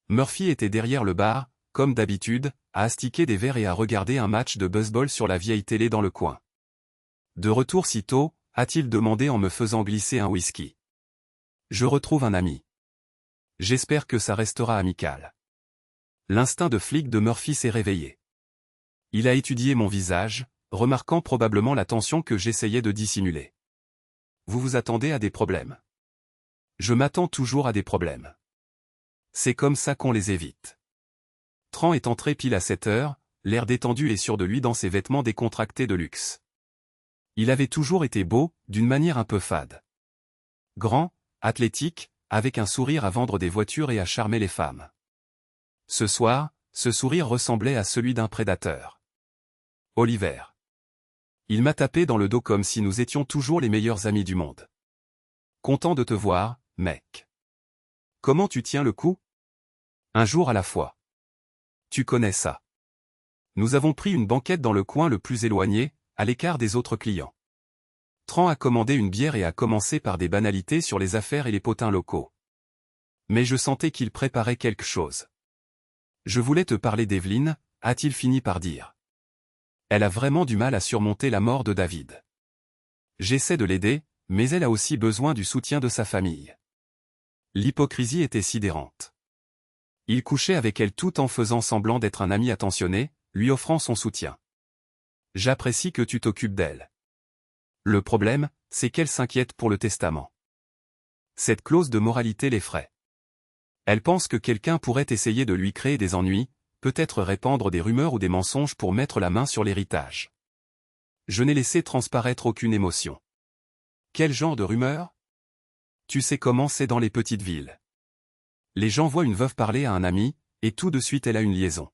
Murphy était derrière le bar, comme d'habitude, à astiquer des verres et à regarder un match de baseball sur la vieille télé dans le coin. De retour si tôt, a-t-il demandé en me faisant glisser un whisky. Je retrouve un ami. J'espère que ça restera amical. L'instinct de flic de Murphy s'est réveillé. Il a étudié mon visage, remarquant probablement la tension que j'essayais de dissimuler. Vous vous attendez à des problèmes? Je m'attends toujours à des problèmes. C'est comme ça qu'on les évite. Tran est entré pile à 7 heures, l'air détendu et sûr de lui dans ses vêtements décontractés de luxe. Il avait toujours été beau, d'une manière un peu fade. Grand, athlétique, avec un sourire à vendre des voitures et à charmer les femmes. Ce soir, ce sourire ressemblait à celui d'un prédateur. Oliver. Il m'a tapé dans le dos comme si nous étions toujours les meilleurs amis du monde. Content de te voir, mec. Comment tu tiens le coup? Un jour à la fois. Tu connais ça. Nous avons pris une banquette dans le coin le plus éloigné, à l'écart des autres clients. Tran a commandé une bière et a commencé par des banalités sur les affaires et les potins locaux. Mais je sentais qu'il préparait quelque chose. Je voulais te parler d'Evelyn, a-t-il fini par dire. Elle a vraiment du mal à surmonter la mort de David. J'essaie de l'aider, mais elle a aussi besoin du soutien de sa famille. L'hypocrisie était sidérante. Il couchait avec elle tout en faisant semblant d'être un ami attentionné, lui offrant son soutien. J'apprécie que tu t'occupes d'elle. Le problème, c'est qu'elle s'inquiète pour le testament. Cette clause de moralité l'effraie. Elle pense que quelqu'un pourrait essayer de lui créer des ennuis, peut-être répandre des rumeurs ou des mensonges pour mettre la main sur l'héritage. Je n'ai laissé transparaître aucune émotion. Quel genre de rumeurs? Tu sais comment c'est dans les petites villes. Les gens voient une veuve parler à un ami, et tout de suite elle a une liaison.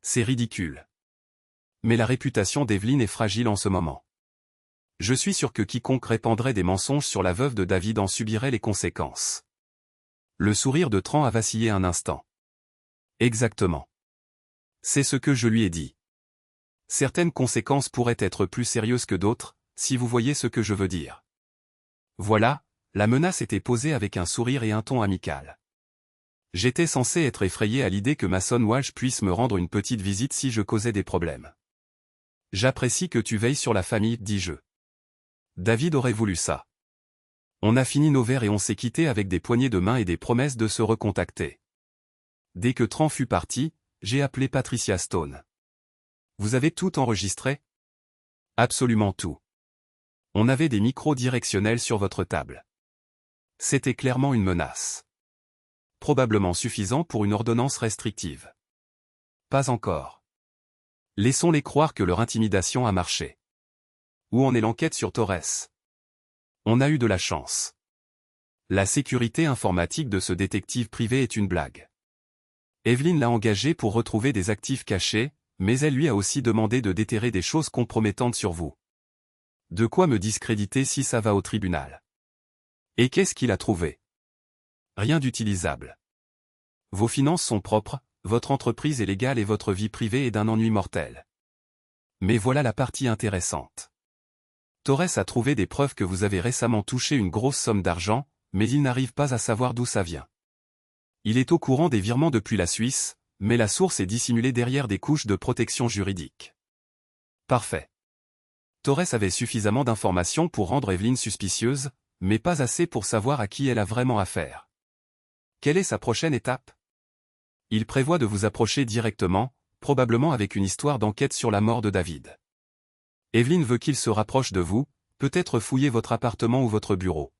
C'est ridicule. Mais la réputation d'Evelyn est fragile en ce moment. Je suis sûr que quiconque répandrait des mensonges sur la veuve de David en subirait les conséquences. Le sourire de Tran a vacillé un instant. Exactement. C'est ce que je lui ai dit. Certaines conséquences pourraient être plus sérieuses que d'autres, si vous voyez ce que je veux dire. Voilà, la menace était posée avec un sourire et un ton amical. J'étais censé être effrayé à l'idée que Mason Walsh puisse me rendre une petite visite si je causais des problèmes. J'apprécie que tu veilles sur la famille, dis-je. David aurait voulu ça. On a fini nos verres et on s'est quitté avec des poignées de main et des promesses de se recontacter. Dès que Tran fut parti, j'ai appelé Patricia Stone. Vous avez tout enregistré? Absolument tout. On avait des micros directionnels sur votre table. C'était clairement une menace. Probablement suffisant pour une ordonnance restrictive. Pas encore. Laissons-les croire que leur intimidation a marché. Où en est l'enquête sur Torres? On a eu de la chance. La sécurité informatique de ce détective privé est une blague. Evelyn l'a engagé pour retrouver des actifs cachés, mais elle lui a aussi demandé de déterrer des choses compromettantes sur vous. De quoi me discréditer si ça va au tribunal? Et qu'est-ce qu'il a trouvé? Rien d'utilisable. Vos finances sont propres, votre entreprise est légale et votre vie privée est d'un ennui mortel. Mais voilà la partie intéressante. Torres a trouvé des preuves que vous avez récemment touché une grosse somme d'argent, mais il n'arrive pas à savoir d'où ça vient. Il est au courant des virements depuis la Suisse, mais la source est dissimulée derrière des couches de protection juridique. Parfait. Torres avait suffisamment d'informations pour rendre Evelyn suspicieuse, mais pas assez pour savoir à qui elle a vraiment affaire. Quelle est sa prochaine étape? Il prévoit de vous approcher directement, probablement avec une histoire d'enquête sur la mort de David. Evelyn veut qu'il se rapproche de vous, peut-être fouiller votre appartement ou votre bureau.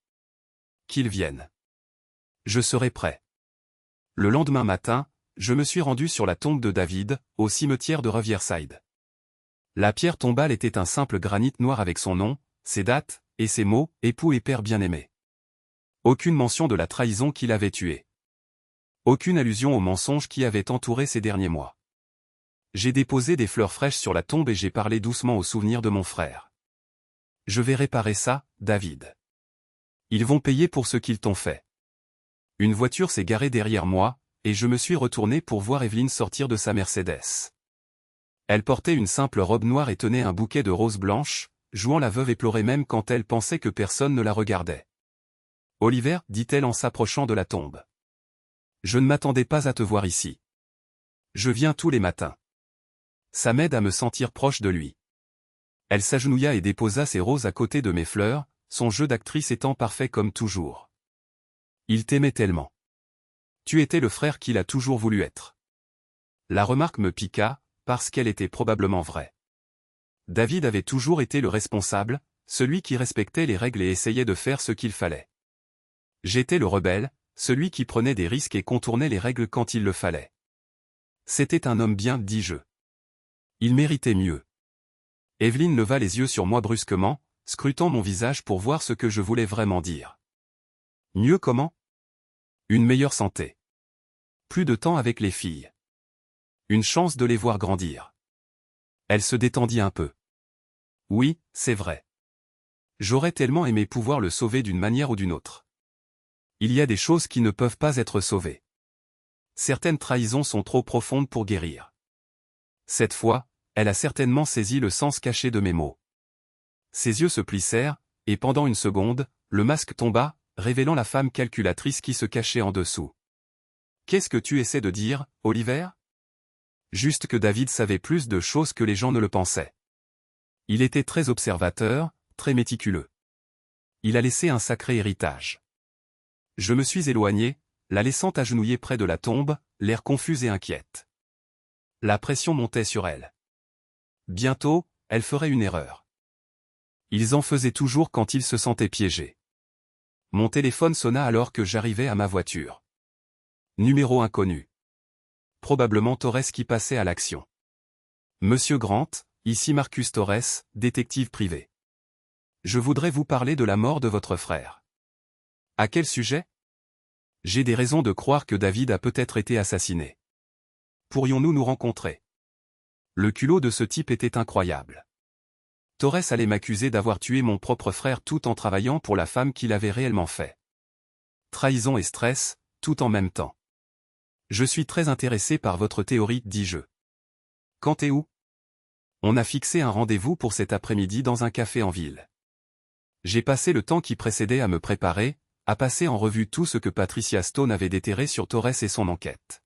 Qu'il vienne. Je serai prêt. Le lendemain matin, je me suis rendu sur la tombe de David, au cimetière de Riverside. La pierre tombale était un simple granit noir avec son nom, ses dates, et ses mots, époux et père bien-aimé. Aucune mention de la trahison qui l'avait tué. Aucune allusion au mensonge qui avait entouré ces derniers mois. J'ai déposé des fleurs fraîches sur la tombe et j'ai parlé doucement au souvenir de mon frère. Je vais réparer ça, David. Ils vont payer pour ce qu'ils t'ont fait. Une voiture s'est garée derrière moi, et je me suis retourné pour voir Evelyn sortir de sa Mercedes. Elle portait une simple robe noire et tenait un bouquet de roses blanches, jouant la veuve et pleurait même quand elle pensait que personne ne la regardait. « Oliver, dit-elle en s'approchant de la tombe. Je ne m'attendais pas à te voir ici. Je viens tous les matins. Ça m'aide à me sentir proche de lui. » Elle s'agenouilla et déposa ses roses à côté de mes fleurs, son jeu d'actrice étant parfait comme toujours. Il t'aimait tellement. Tu étais le frère qu'il a toujours voulu être. La remarque me piqua, parce qu'elle était probablement vraie. David avait toujours été le responsable, celui qui respectait les règles et essayait de faire ce qu'il fallait. J'étais le rebelle, celui qui prenait des risques et contournait les règles quand il le fallait. C'était un homme bien, dis-je. Il méritait mieux. Evelyn leva les yeux sur moi brusquement, scrutant mon visage pour voir ce que je voulais vraiment dire. Mieux comment? Une meilleure santé. Plus de temps avec les filles. Une chance de les voir grandir. Elle se détendit un peu. Oui, c'est vrai. J'aurais tellement aimé pouvoir le sauver d'une manière ou d'une autre. Il y a des choses qui ne peuvent pas être sauvées. Certaines trahisons sont trop profondes pour guérir. Cette fois, elle a certainement saisi le sens caché de mes mots. Ses yeux se plissèrent, et pendant une seconde, le masque tomba, révélant la femme calculatrice qui se cachait en dessous. « Qu'est-ce que tu essaies de dire, Oliver ?» Juste que David savait plus de choses que les gens ne le pensaient. Il était très observateur, très méticuleux. Il a laissé un sacré héritage. Je me suis éloigné, la laissant agenouillée près de la tombe, l'air confus et inquiète. La pression montait sur elle. Bientôt, elle ferait une erreur. Ils en faisaient toujours quand ils se sentaient piégés. Mon téléphone sonna alors que j'arrivais à ma voiture. Numéro inconnu. Probablement Torres qui passait à l'action. Monsieur Grant, ici Marcus Torres, détective privé. Je voudrais vous parler de la mort de votre frère. À quel sujet? J'ai des raisons de croire que David a peut-être été assassiné. Pourrions-nous nous rencontrer? Le culot de ce type était incroyable. Torres allait m'accuser d'avoir tué mon propre frère tout en travaillant pour la femme qu'il avait réellement fait. Trahison et stress, tout en même temps. Je suis très intéressé par votre théorie, dis-je. Quand et où? On a fixé un rendez-vous pour cet après-midi dans un café en ville. J'ai passé le temps qui précédait à me préparer, à passer en revue tout ce que Patricia Stone avait déterré sur Torres et son enquête.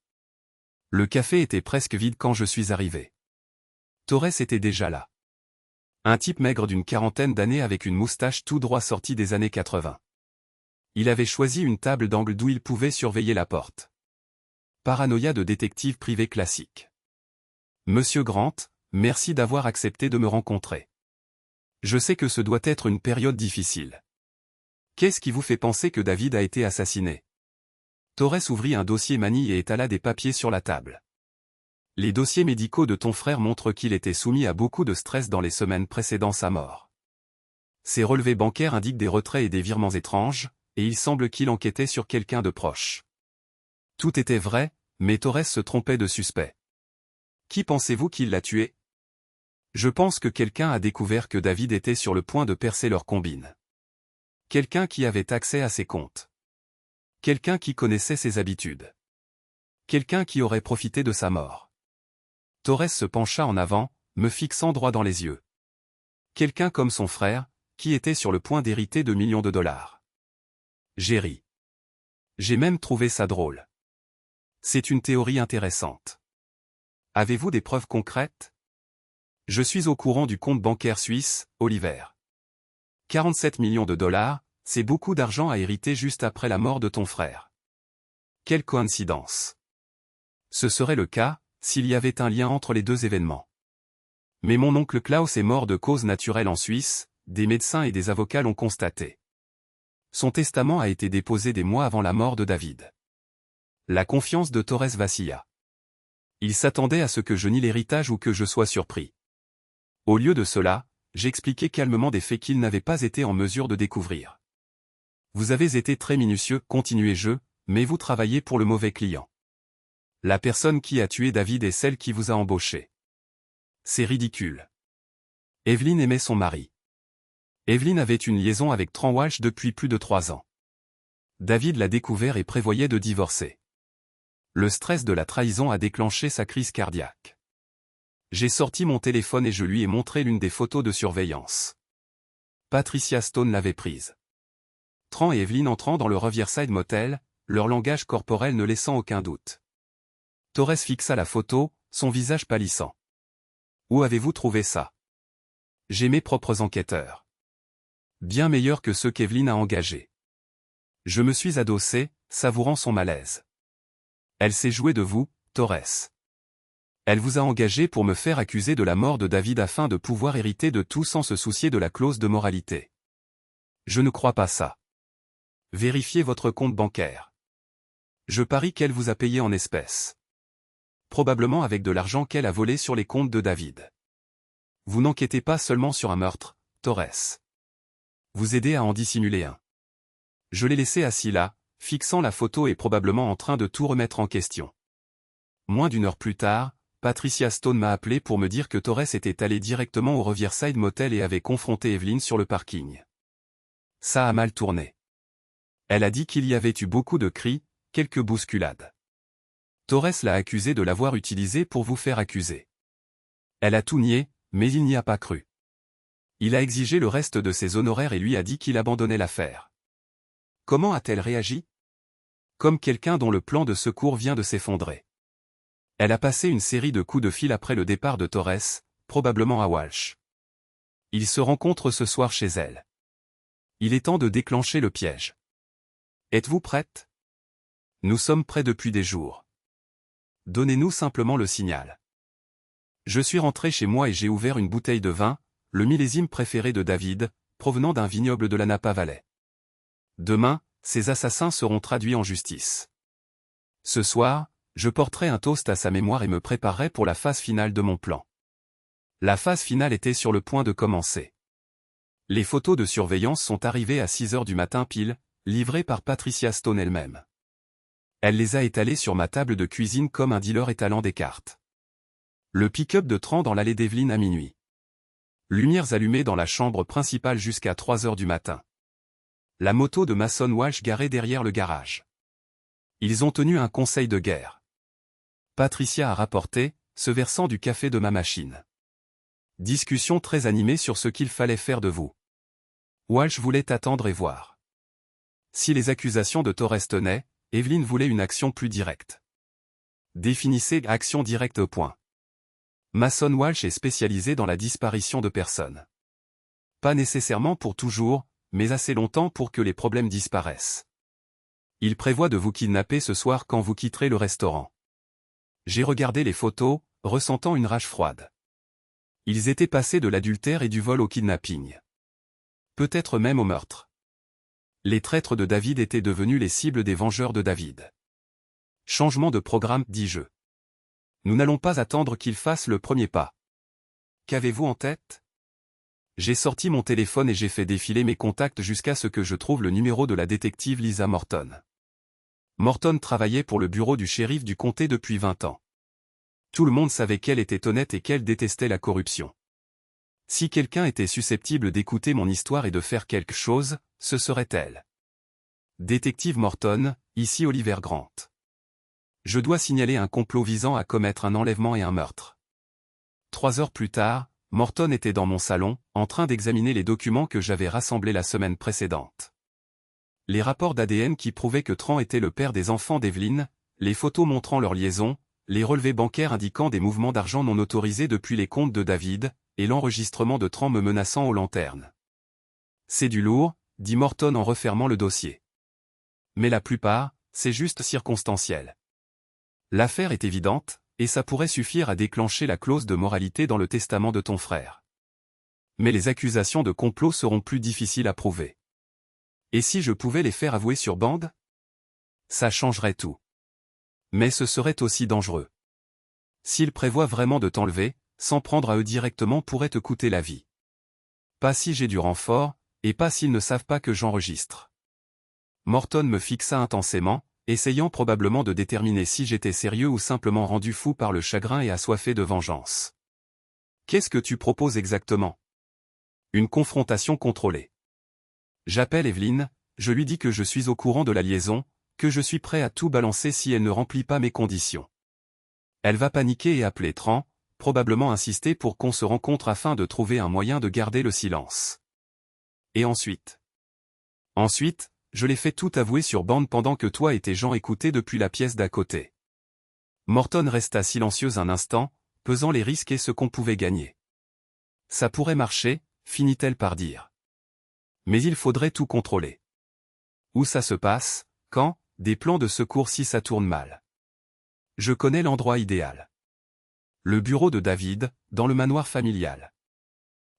Le café était presque vide quand je suis arrivé. Torres était déjà là. Un type maigre d'une quarantaine d'années avec une moustache tout droit sortie des années 80. Il avait choisi une table d'angle d'où il pouvait surveiller la porte. Paranoïa de détective privé classique. Monsieur Grant, merci d'avoir accepté de me rencontrer. Je sais que ce doit être une période difficile. Qu'est-ce qui vous fait penser que David a été assassiné? Torres ouvrit un dossier Manille et étala des papiers sur la table. Les dossiers médicaux de ton frère montrent qu'il était soumis à beaucoup de stress dans les semaines précédant sa mort. Ses relevés bancaires indiquent des retraits et des virements étranges, et il semble qu'il enquêtait sur quelqu'un de proche. Tout était vrai, mais Torres se trompait de suspect. Qui pensez-vous qu'il l'a tué? Je pense que quelqu'un a découvert que David était sur le point de percer leur combine. Quelqu'un qui avait accès à ses comptes. Quelqu'un qui connaissait ses habitudes. Quelqu'un qui aurait profité de sa mort. Torres se pencha en avant, me fixant droit dans les yeux. Quelqu'un comme son frère, qui était sur le point d'hériter de millions de dollars. J'ai ri. J'ai même trouvé ça drôle. C'est une théorie intéressante. Avez-vous des preuves concrètes? Je suis au courant du compte bancaire suisse, Oliver. 47 millions de dollars, c'est beaucoup d'argent à hériter juste après la mort de ton frère. Quelle coïncidence. Ce serait le cas, s'il y avait un lien entre les deux événements. Mais mon oncle Klaus est mort de cause naturelle en Suisse, des médecins et des avocats l'ont constaté. Son testament a été déposé des mois avant la mort de David. La confiance de Torres vacilla. Il s'attendait à ce que je nie l'héritage ou que je sois surpris. Au lieu de cela, j'expliquai calmement des faits qu'il n'avait pas été en mesure de découvrir. Vous avez été très minutieux, continuai-je, mais vous travaillez pour le mauvais client. La personne qui a tué David est celle qui vous a embauché. C'est ridicule. Evelyn aimait son mari. Evelyn avait une liaison avec Tran Walsh depuis plus de 3 ans. David l'a découvert et prévoyait de divorcer. Le stress de la trahison a déclenché sa crise cardiaque. J'ai sorti mon téléphone et je lui ai montré l'une des photos de surveillance. Patricia Stone l'avait prise. Tran et Evelyn entrant dans le Riverside Motel, leur langage corporel ne laissant aucun doute. Torres fixa la photo, son visage pâlissant. Où avez-vous trouvé ça? J'ai mes propres enquêteurs. Bien meilleurs que ceux qu'Evelyn a engagés. Je me suis adossé, savourant son malaise. Elle s'est jouée de vous, Torres. Elle vous a engagé pour me faire accuser de la mort de David afin de pouvoir hériter de tout sans se soucier de la clause de moralité. Je ne crois pas ça. Vérifiez votre compte bancaire. Je parie qu'elle vous a payé en espèces. Probablement avec de l'argent qu'elle a volé sur les comptes de David. Vous n'enquêtez pas seulement sur un meurtre, Torres. Vous aidez à en dissimuler un. Je l'ai laissé assis là, fixant la photo et probablement en train de tout remettre en question. Moins d'1 heure plus tard, Patricia Stone m'a appelé pour me dire que Torres était allé directement au Riverside Motel et avait confronté Evelyn sur le parking. Ça a mal tourné. Elle a dit qu'il y avait eu beaucoup de cris, quelques bousculades. Torres l'a accusé de l'avoir utilisé pour vous faire accuser. Elle a tout nié, mais il n'y a pas cru. Il a exigé le reste de ses honoraires et lui a dit qu'il abandonnait l'affaire. Comment a-t-elle réagi? Comme quelqu'un dont le plan de secours vient de s'effondrer. Elle a passé une série de coups de fil après le départ de Torres, probablement à Walsh. Ils se rencontrent ce soir chez elle. Il est temps de déclencher le piège. Êtes-vous prête? Nous sommes prêts depuis des jours. Donnez-nous simplement le signal. Je suis rentré chez moi et j'ai ouvert une bouteille de vin, le millésime préféré de David, provenant d'un vignoble de la Napa Valley. Demain, ces assassins seront traduits en justice. Ce soir, je porterai un toast à sa mémoire et me préparerai pour la phase finale de mon plan. La phase finale était sur le point de commencer. Les photos de surveillance sont arrivées à 6 heures du matin pile, livrées par Patricia Stone elle-même. Elle les a étalées sur ma table de cuisine comme un dealer étalant des cartes. Le pick-up de Tran dans l'allée d'Evelyn à minuit. Lumières allumées dans la chambre principale jusqu'à 3 heures du matin. La moto de Mason Walsh garée derrière le garage. Ils ont tenu un conseil de guerre. Patricia a rapporté, se versant du café de ma machine. Discussion très animée sur ce qu'il fallait faire de vous. Walsh voulait attendre et voir. Si les accusations de Torres tenaient, Evelyn voulait une action plus directe. Définissez action directe. Mason Walsh est spécialisé dans la disparition de personnes. Pas nécessairement pour toujours, mais assez longtemps pour que les problèmes disparaissent. Il prévoit de vous kidnapper ce soir quand vous quitterez le restaurant. J'ai regardé les photos, ressentant une rage froide. Ils étaient passés de l'adultère et du vol au kidnapping. Peut-être même au meurtre. Les traîtres de David étaient devenus les cibles des vengeurs de David. Changement de programme, dis-je. Nous n'allons pas attendre qu'il fasse le premier pas. Qu'avez-vous en tête? J'ai sorti mon téléphone et j'ai fait défiler mes contacts jusqu'à ce que je trouve le numéro de la détective Lisa Morton. Morton travaillait pour le bureau du shérif du comté depuis 20 ans. Tout le monde savait qu'elle était honnête et qu'elle détestait la corruption. Si quelqu'un était susceptible d'écouter mon histoire et de faire quelque chose, ce serait elle. Détective Morton, ici Oliver Grant. Je dois signaler un complot visant à commettre un enlèvement et un meurtre. 3 heures plus tard, Morton était dans mon salon, en train d'examiner les documents que j'avais rassemblés la semaine précédente. Les rapports d'ADN qui prouvaient que Tran était le père des enfants d'Evelyn, les photos montrant leur liaison, les relevés bancaires indiquant des mouvements d'argent non autorisés depuis les comptes de David, et l'enregistrement de Tran me menaçant aux lanternes. C'est du lourd, dit Morton en refermant le dossier. Mais la plupart, c'est juste circonstanciel. L'affaire est évidente, et ça pourrait suffire à déclencher la clause de moralité dans le testament de ton frère. Mais les accusations de complot seront plus difficiles à prouver. Et si je pouvais les faire avouer sur bande? Ça changerait tout. Mais ce serait aussi dangereux. S'ils prévoient vraiment de t'enlever, s'en prendre à eux directement pourrait te coûter la vie. Pas si j'ai du renfort, et pas s'ils ne savent pas que j'enregistre. Morton me fixa intensément, essayant probablement de déterminer si j'étais sérieux ou simplement rendu fou par le chagrin et assoiffé de vengeance. Qu'est-ce que tu proposes exactement? Une confrontation contrôlée. J'appelle Evelyn, je lui dis que je suis au courant de la liaison, que je suis prêt à tout balancer si elle ne remplit pas mes conditions. Elle va paniquer et appeler Tran, probablement insister pour qu'on se rencontre afin de trouver un moyen de garder le silence. Et ensuite? Ensuite, je l'ai fait tout avouer sur bande pendant que toi et tes gens écoutaient depuis la pièce d'à côté. Morton resta silencieux un instant, pesant les risques et ce qu'on pouvait gagner. Ça pourrait marcher, finit-elle par dire. Mais il faudrait tout contrôler. Où ça se passe, quand, des plans de secours si ça tourne mal. Je connais l'endroit idéal. Le bureau de David, dans le manoir familial.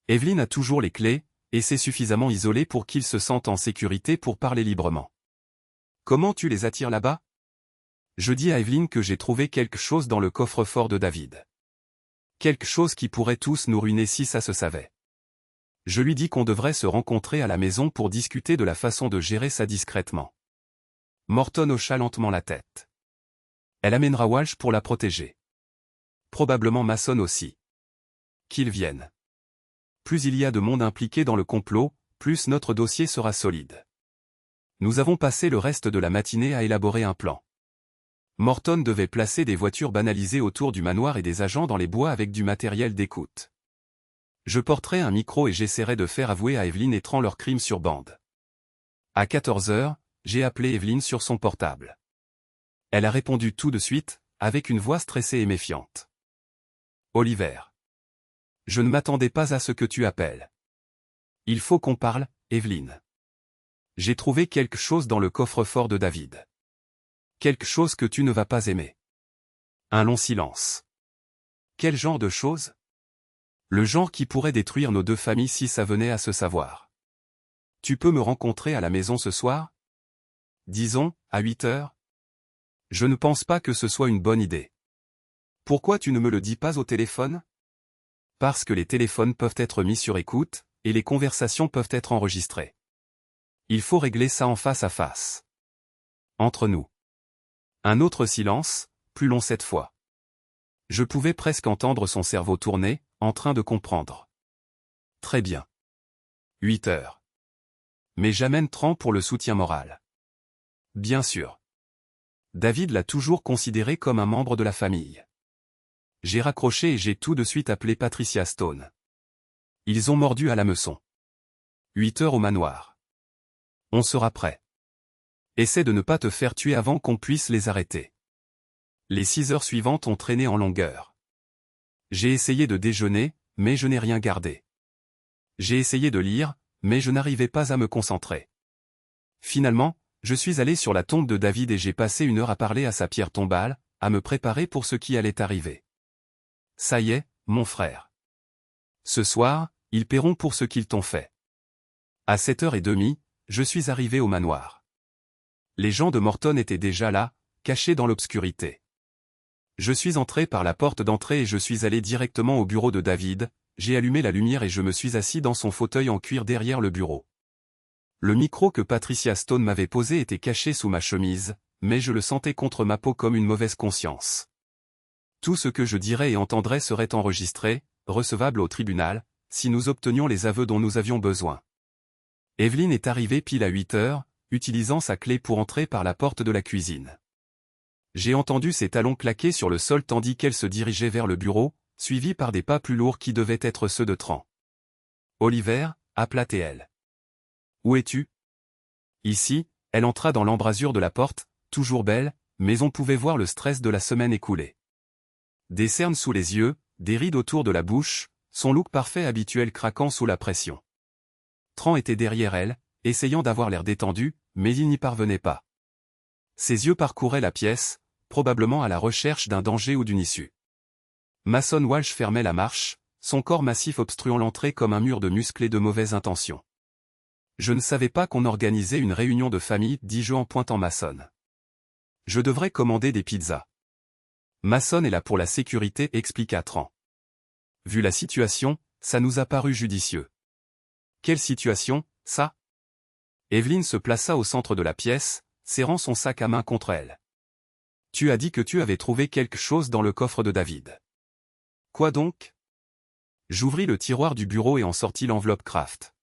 Evelyn a toujours les clés, et c'est suffisamment isolé pour qu'il se sente en sécurité pour parler librement. Comment tu les attires là-bas? Je dis à Evelyn que j'ai trouvé quelque chose dans le coffre-fort de David. Quelque chose qui pourrait tous nous ruiner si ça se savait. Je lui dis qu'on devrait se rencontrer à la maison pour discuter de la façon de gérer ça discrètement. Morton hocha lentement la tête. Elle amènera Walsh pour la protéger. Probablement Mason aussi. Qu'ils viennent. Plus il y a de monde impliqué dans le complot, plus notre dossier sera solide. Nous avons passé le reste de la matinée à élaborer un plan. Morton devait placer des voitures banalisées autour du manoir et des agents dans les bois avec du matériel d'écoute. Je porterai un micro et j'essaierai de faire avouer à Evelyn et Tran leurs crimes sur bande. À 14 heures, j'ai appelé Evelyn sur son portable. Elle a répondu tout de suite, avec une voix stressée et méfiante. Oliver. Je ne m'attendais pas à ce que tu appelles. Il faut qu'on parle, Evelyn. J'ai trouvé quelque chose dans le coffre-fort de David. Quelque chose que tu ne vas pas aimer. Un long silence. Quel genre de chose? Le genre qui pourrait détruire nos deux familles si ça venait à se savoir. Tu peux me rencontrer à la maison ce soir? Disons, à 8 heures? Je ne pense pas que ce soit une bonne idée. Pourquoi tu ne me le dis pas au téléphone? Parce que les téléphones peuvent être mis sur écoute, et les conversations peuvent être enregistrées. Il faut régler ça en face à face. Entre nous. Un autre silence, plus long cette fois. Je pouvais presque entendre son cerveau tourner, en train de comprendre. Très bien. 8 heures. Mais j'amène Tran pour le soutien moral. Bien sûr. David l'a toujours considéré comme un membre de la famille. J'ai raccroché et j'ai tout de suite appelé Patricia Stone. Ils ont mordu à l'hameçon. 8 heures au manoir. On sera prêt. Essaie de ne pas te faire tuer avant qu'on puisse les arrêter. Les 6 heures suivantes ont traîné en longueur. J'ai essayé de déjeuner, mais je n'ai rien gardé. J'ai essayé de lire, mais je n'arrivais pas à me concentrer. Finalement, je suis allé sur la tombe de David et j'ai passé 1 heure à parler à sa pierre tombale, à me préparer pour ce qui allait arriver. Ça y est, mon frère. Ce soir, ils paieront pour ce qu'ils t'ont fait. À 7h30, je suis arrivé au manoir. Les gens de Morton étaient déjà là, cachés dans l'obscurité. Je suis entré par la porte d'entrée et je suis allé directement au bureau de David, j'ai allumé la lumière et je me suis assis dans son fauteuil en cuir derrière le bureau. Le micro que Patricia Stone m'avait posé était caché sous ma chemise, mais je le sentais contre ma peau comme une mauvaise conscience. Tout ce que je dirais et entendrais serait enregistré, recevable au tribunal, si nous obtenions les aveux dont nous avions besoin. Evelyn est arrivée pile à 8h, utilisant sa clé pour entrer par la porte de la cuisine. J'ai entendu ses talons claquer sur le sol tandis qu'elle se dirigeait vers le bureau, suivie par des pas plus lourds qui devaient être ceux de Tran. « Oliver » appela-t-elle. « Où es-tu » ?»« Ici », elle entra dans l'embrasure de la porte, toujours belle, mais on pouvait voir le stress de la semaine écoulée. Des cernes sous les yeux, des rides autour de la bouche, son look parfait habituel craquant sous la pression. Tran était derrière elle, essayant d'avoir l'air détendu, mais il n'y parvenait pas. Ses yeux parcouraient la pièce, probablement à la recherche d'un danger ou d'une issue. Mason Walsh fermait la marche, son corps massif obstruant l'entrée comme un mur de muscles et de mauvaises intentions. Je ne savais pas qu'on organisait une réunion de famille, dis-je en pointant Mason. Je devrais commander des pizzas. Mason est là pour la sécurité, expliqua Tran. Vu la situation, ça nous a paru judicieux. Quelle situation, ça ? Evelyn se plaça au centre de la pièce, serrant son sac à main contre elle. Tu as dit que tu avais trouvé quelque chose dans le coffre de David. Quoi donc ? J'ouvris le tiroir du bureau et en sortis l'enveloppe Kraft.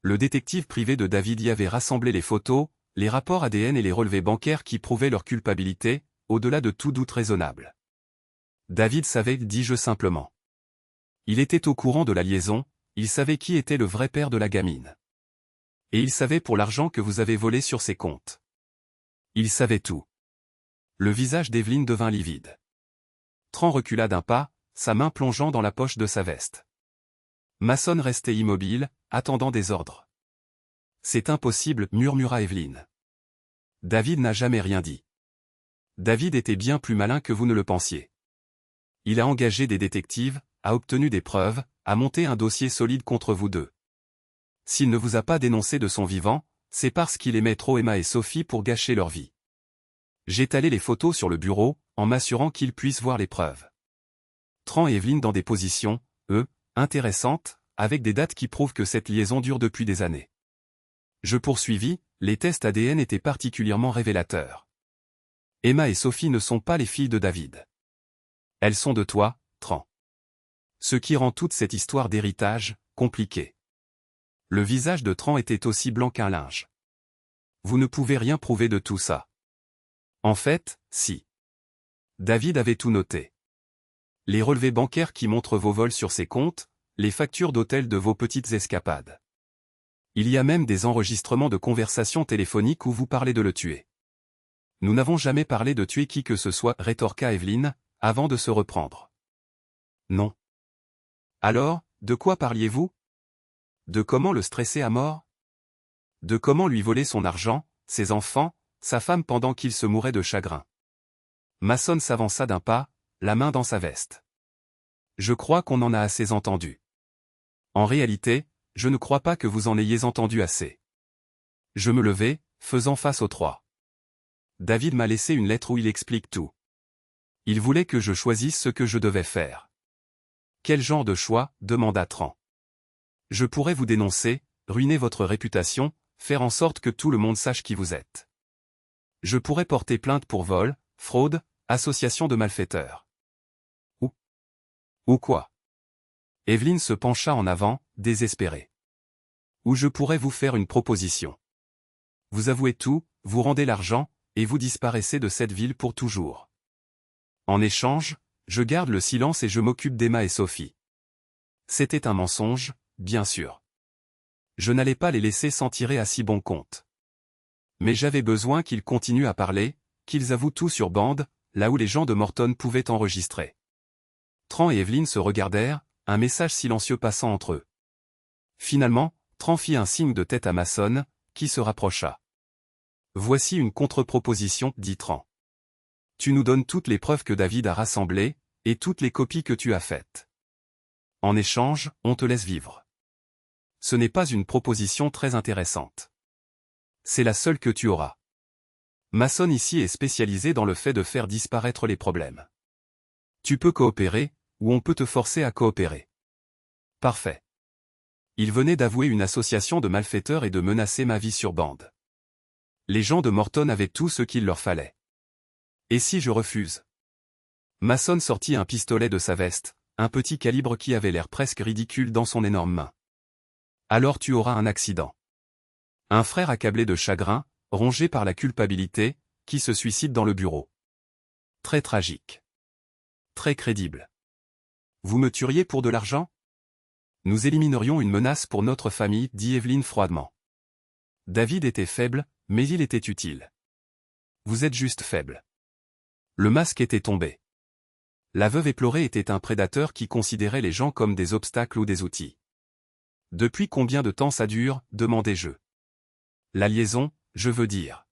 Le détective privé de David y avait rassemblé les photos, les rapports ADN et les relevés bancaires qui prouvaient leur culpabilité, au-delà de tout doute raisonnable. David savait, dis-je simplement. Il était au courant de la liaison, il savait qui était le vrai père de la gamine. Et il savait pour l'argent que vous avez volé sur ses comptes. Il savait tout. Le visage d'Evelyn devint livide. Tran recula d'un pas, sa main plongeant dans la poche de sa veste. Mason restait immobile, attendant des ordres. C'est impossible, murmura Evelyn. David n'a jamais rien dit. David était bien plus malin que vous ne le pensiez. Il a engagé des détectives, a obtenu des preuves, a monté un dossier solide contre vous deux. S'il ne vous a pas dénoncé de son vivant, c'est parce qu'il aimait trop Emma et Sophie pour gâcher leur vie. J'étalai les photos sur le bureau, en m'assurant qu'ils puissent voir les preuves. Tran et Evelyn dans des positions, intéressantes, avec des dates qui prouvent que cette liaison dure depuis des années. Je poursuivis, les tests ADN étaient particulièrement révélateurs. Emma et Sophie ne sont pas les filles de David. Elles sont de toi, Tran. Ce qui rend toute cette histoire d'héritage, compliquée. Le visage de Tran était aussi blanc qu'un linge. Vous ne pouvez rien prouver de tout ça. En fait, si. David avait tout noté. Les relevés bancaires qui montrent vos vols sur ses comptes, les factures d'hôtel de vos petites escapades. Il y a même des enregistrements de conversations téléphoniques où vous parlez de le tuer. Nous n'avons jamais parlé de tuer qui que ce soit, rétorqua Evelyn, avant de se reprendre. Non. Alors, de quoi parliez-vous ? De comment le stresser à mort ? De comment lui voler son argent, ses enfants, sa femme pendant qu'il se mourait de chagrin. Mason s'avança d'un pas, la main dans sa veste. Je crois qu'on en a assez entendu. En réalité, je ne crois pas que vous en ayez entendu assez. Je me levai, faisant face aux trois. David m'a laissé une lettre où il explique tout. Il voulait que je choisisse ce que je devais faire. Quel genre de choix ? Demanda Tran. Je pourrais vous dénoncer, ruiner votre réputation, faire en sorte que tout le monde sache qui vous êtes. Je pourrais porter plainte pour vol, fraude, association de malfaiteurs. Ou quoi ? Evelyn se pencha en avant, désespérée. Ou je pourrais vous faire une proposition. Vous avouez tout, vous rendez l'argent, et vous disparaissez de cette ville pour toujours. En échange, je garde le silence et je m'occupe d'Emma et Sophie. C'était un mensonge, bien sûr. Je n'allais pas les laisser s'en tirer à si bon compte. Mais j'avais besoin qu'ils continuent à parler, qu'ils avouent tout sur bande, là où les gens de Morton pouvaient enregistrer. Tran et Evelyn se regardèrent, un message silencieux passant entre eux. Finalement, Tran fit un signe de tête à Mason, qui se rapprocha. Voici une contre-proposition, dit Tran. Tu nous donnes toutes les preuves que David a rassemblées, et toutes les copies que tu as faites. En échange, on te laisse vivre. Ce n'est pas une proposition très intéressante. C'est la seule que tu auras. Mason ici est spécialisé dans le fait de faire disparaître les problèmes. Tu peux coopérer, ou on peut te forcer à coopérer. Parfait. Il venait d'avouer une association de malfaiteurs et de menacer ma vie sur bande. Les gens de Morton avaient tout ce qu'il leur fallait. Et si je refuse? Mason sortit un pistolet de sa veste, un petit calibre qui avait l'air presque ridicule dans son énorme main. Alors tu auras un accident. Un frère accablé de chagrin, rongé par la culpabilité, qui se suicide dans le bureau. Très tragique. Très crédible. Vous me tueriez pour de l'argent? Nous éliminerions une menace pour notre famille, dit Evelyn froidement. David était faible, mais il était utile. Vous êtes juste faible. Le masque était tombé. La veuve éplorée était un prédateur qui considérait les gens comme des obstacles ou des outils. Depuis combien de temps ça dure, demandai-je. La liaison, je veux dire.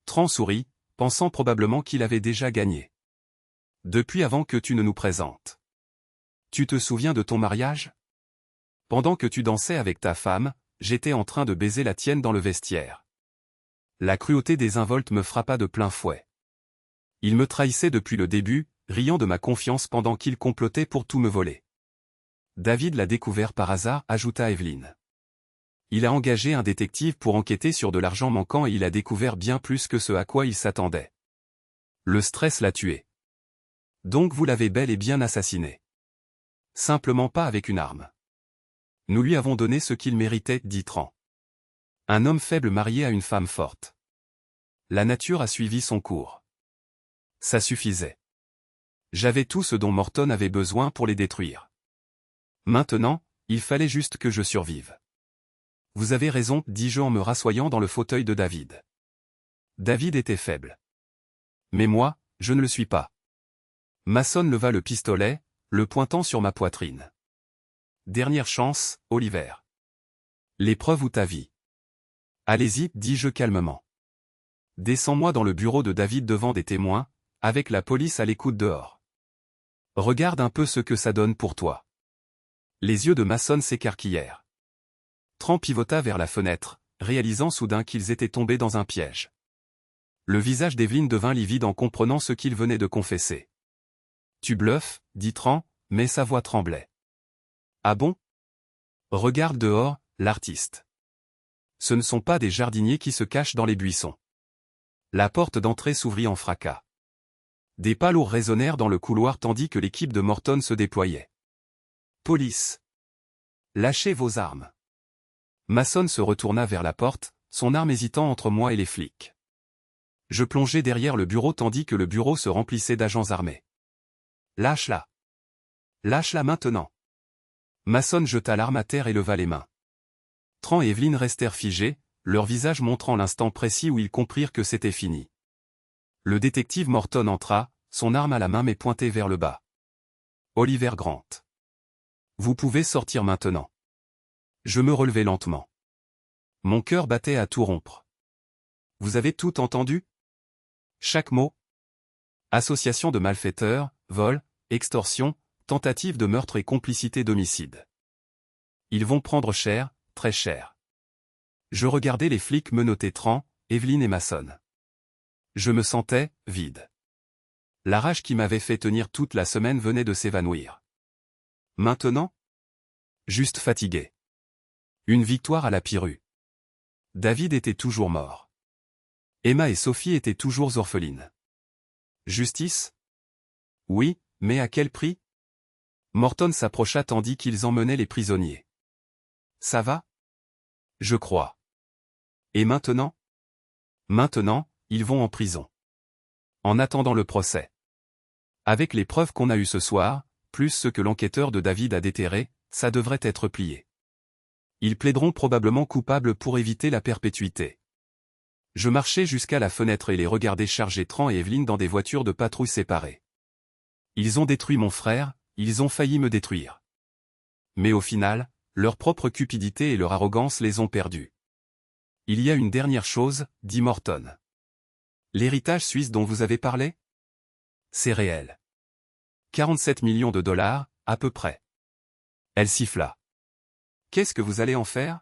Tran sourit, pensant probablement qu'il avait déjà gagné. Depuis avant que tu ne nous présentes. Tu te souviens de ton mariage? Pendant que tu dansais avec ta femme, j'étais en train de baiser la tienne dans le vestiaire. La cruauté des involtes me frappa de plein fouet. Il me trahissait depuis le début, riant de ma confiance pendant qu'il complotait pour tout me voler. David l'a découvert par hasard, ajouta Evelyn. Il a engagé un détective pour enquêter sur de l'argent manquant et il a découvert bien plus que ce à quoi il s'attendait. Le stress l'a tué. Donc vous l'avez bel et bien assassiné. Simplement pas avec une arme. Nous lui avons donné ce qu'il méritait, dit Tran. Un homme faible marié à une femme forte. La nature a suivi son cours. Ça suffisait. J'avais tout ce dont Morton avait besoin pour les détruire. Maintenant, il fallait juste que je survive. Vous avez raison, dis-je en me rassoyant dans le fauteuil de David. David était faible. Mais moi, je ne le suis pas. Mason leva le pistolet, le pointant sur ma poitrine. Dernière chance, Oliver. L'épreuve ou ta vie. Allez-y, dis-je calmement. Descends-moi dans le bureau de David devant des témoins, avec la police à l'écoute dehors. Regarde un peu ce que ça donne pour toi. Les yeux de Mason s'écarquillèrent. Tran pivota vers la fenêtre, réalisant soudain qu'ils étaient tombés dans un piège. Le visage d'Evelyn devint livide en comprenant ce qu'il venait de confesser. Tu bluffes, dit Tran, mais sa voix tremblait. Ah bon? Regarde dehors, l'artiste. Ce ne sont pas des jardiniers qui se cachent dans les buissons. La porte d'entrée s'ouvrit en fracas. Des pas lourds résonnèrent dans le couloir tandis que l'équipe de Morton se déployait. Police. Lâchez vos armes. Mason se retourna vers la porte, son arme hésitant entre moi et les flics. Je plongeais derrière le bureau tandis que le bureau se remplissait d'agents armés. Lâche-la. Lâche-la maintenant. Mason jeta l'arme à terre et leva les mains. Tran et Evelyn restèrent figés, leur visage montrant l'instant précis où ils comprirent que c'était fini. Le détective Morton entra, son arme à la main mais pointée vers le bas. Oliver Grant. Vous pouvez sortir maintenant. Je me relevai lentement. Mon cœur battait à tout rompre. Vous avez tout entendu? Chaque mot? Association de malfaiteurs, vol, extorsion, tentative de meurtre et complicité d'homicide. Ils vont prendre cher, très cher. Je regardais les flics menotter Tran, Evelyn et Mason. Je me sentais vide. La rage qui m'avait fait tenir toute la semaine venait de s'évanouir. Maintenant? Juste fatigué. Une victoire à la Pyrrhu. David était toujours mort. Emma et Sophie étaient toujours orphelines. Justice? Oui, mais à quel prix? Morton s'approcha tandis qu'ils emmenaient les prisonniers. Ça va? Je crois. Et maintenant? Maintenant, ils vont en prison. En attendant le procès. Avec les preuves qu'on a eues ce soir, plus ce que l'enquêteur de David a déterré, ça devrait être plié. Ils plaideront probablement coupables pour éviter la perpétuité. Je marchais jusqu'à la fenêtre et les regardais charger Tran et Evelyn dans des voitures de patrouille séparées. Ils ont détruit mon frère, ils ont failli me détruire. Mais au final, leur propre cupidité et leur arrogance les ont perdus. Il y a une dernière chose, dit Morton. L'héritage suisse dont vous avez parlé? C'est réel. 47 millions de dollars, à peu près. Elle siffla. Qu'est-ce que vous allez en faire?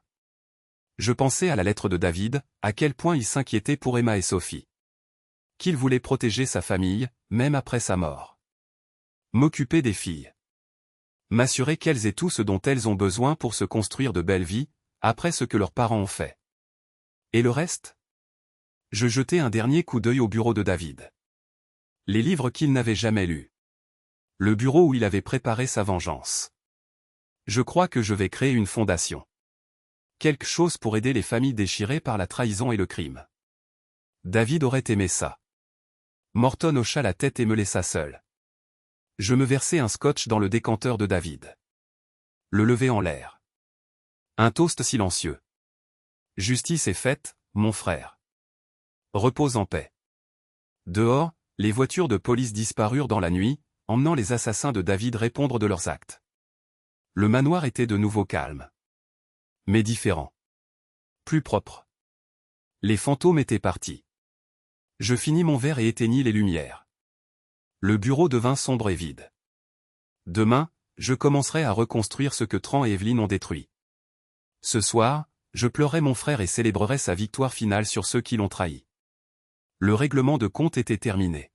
Je pensais à la lettre de David, à quel point il s'inquiétait pour Emma et Sophie. Qu'il voulait protéger sa famille, même après sa mort. M'occuper des filles. M'assurer qu'elles aient tout ce dont elles ont besoin pour se construire de belles vies, après ce que leurs parents ont fait. Et le reste? Je jetai un dernier coup d'œil au bureau de David. Les livres qu'il n'avait jamais lus. Le bureau où il avait préparé sa vengeance. Je crois que je vais créer une fondation. Quelque chose pour aider les familles déchirées par la trahison et le crime. David aurait aimé ça. Morton hocha la tête et me laissa seul. Je me versai un scotch dans le décanteur de David. Le levai en l'air. Un toast silencieux. Justice est faite, mon frère. Repose en paix. Dehors, les voitures de police disparurent dans la nuit, emmenant les assassins de David répondre de leurs actes. Le manoir était de nouveau calme. Mais différent. Plus propre. Les fantômes étaient partis. Je finis mon verre et éteignis les lumières. Le bureau devint sombre et vide. Demain, je commencerai à reconstruire ce que Tran et Evelyn ont détruit. Ce soir, je pleurerai mon frère et célébrerai sa victoire finale sur ceux qui l'ont trahi. Le règlement de compte était terminé.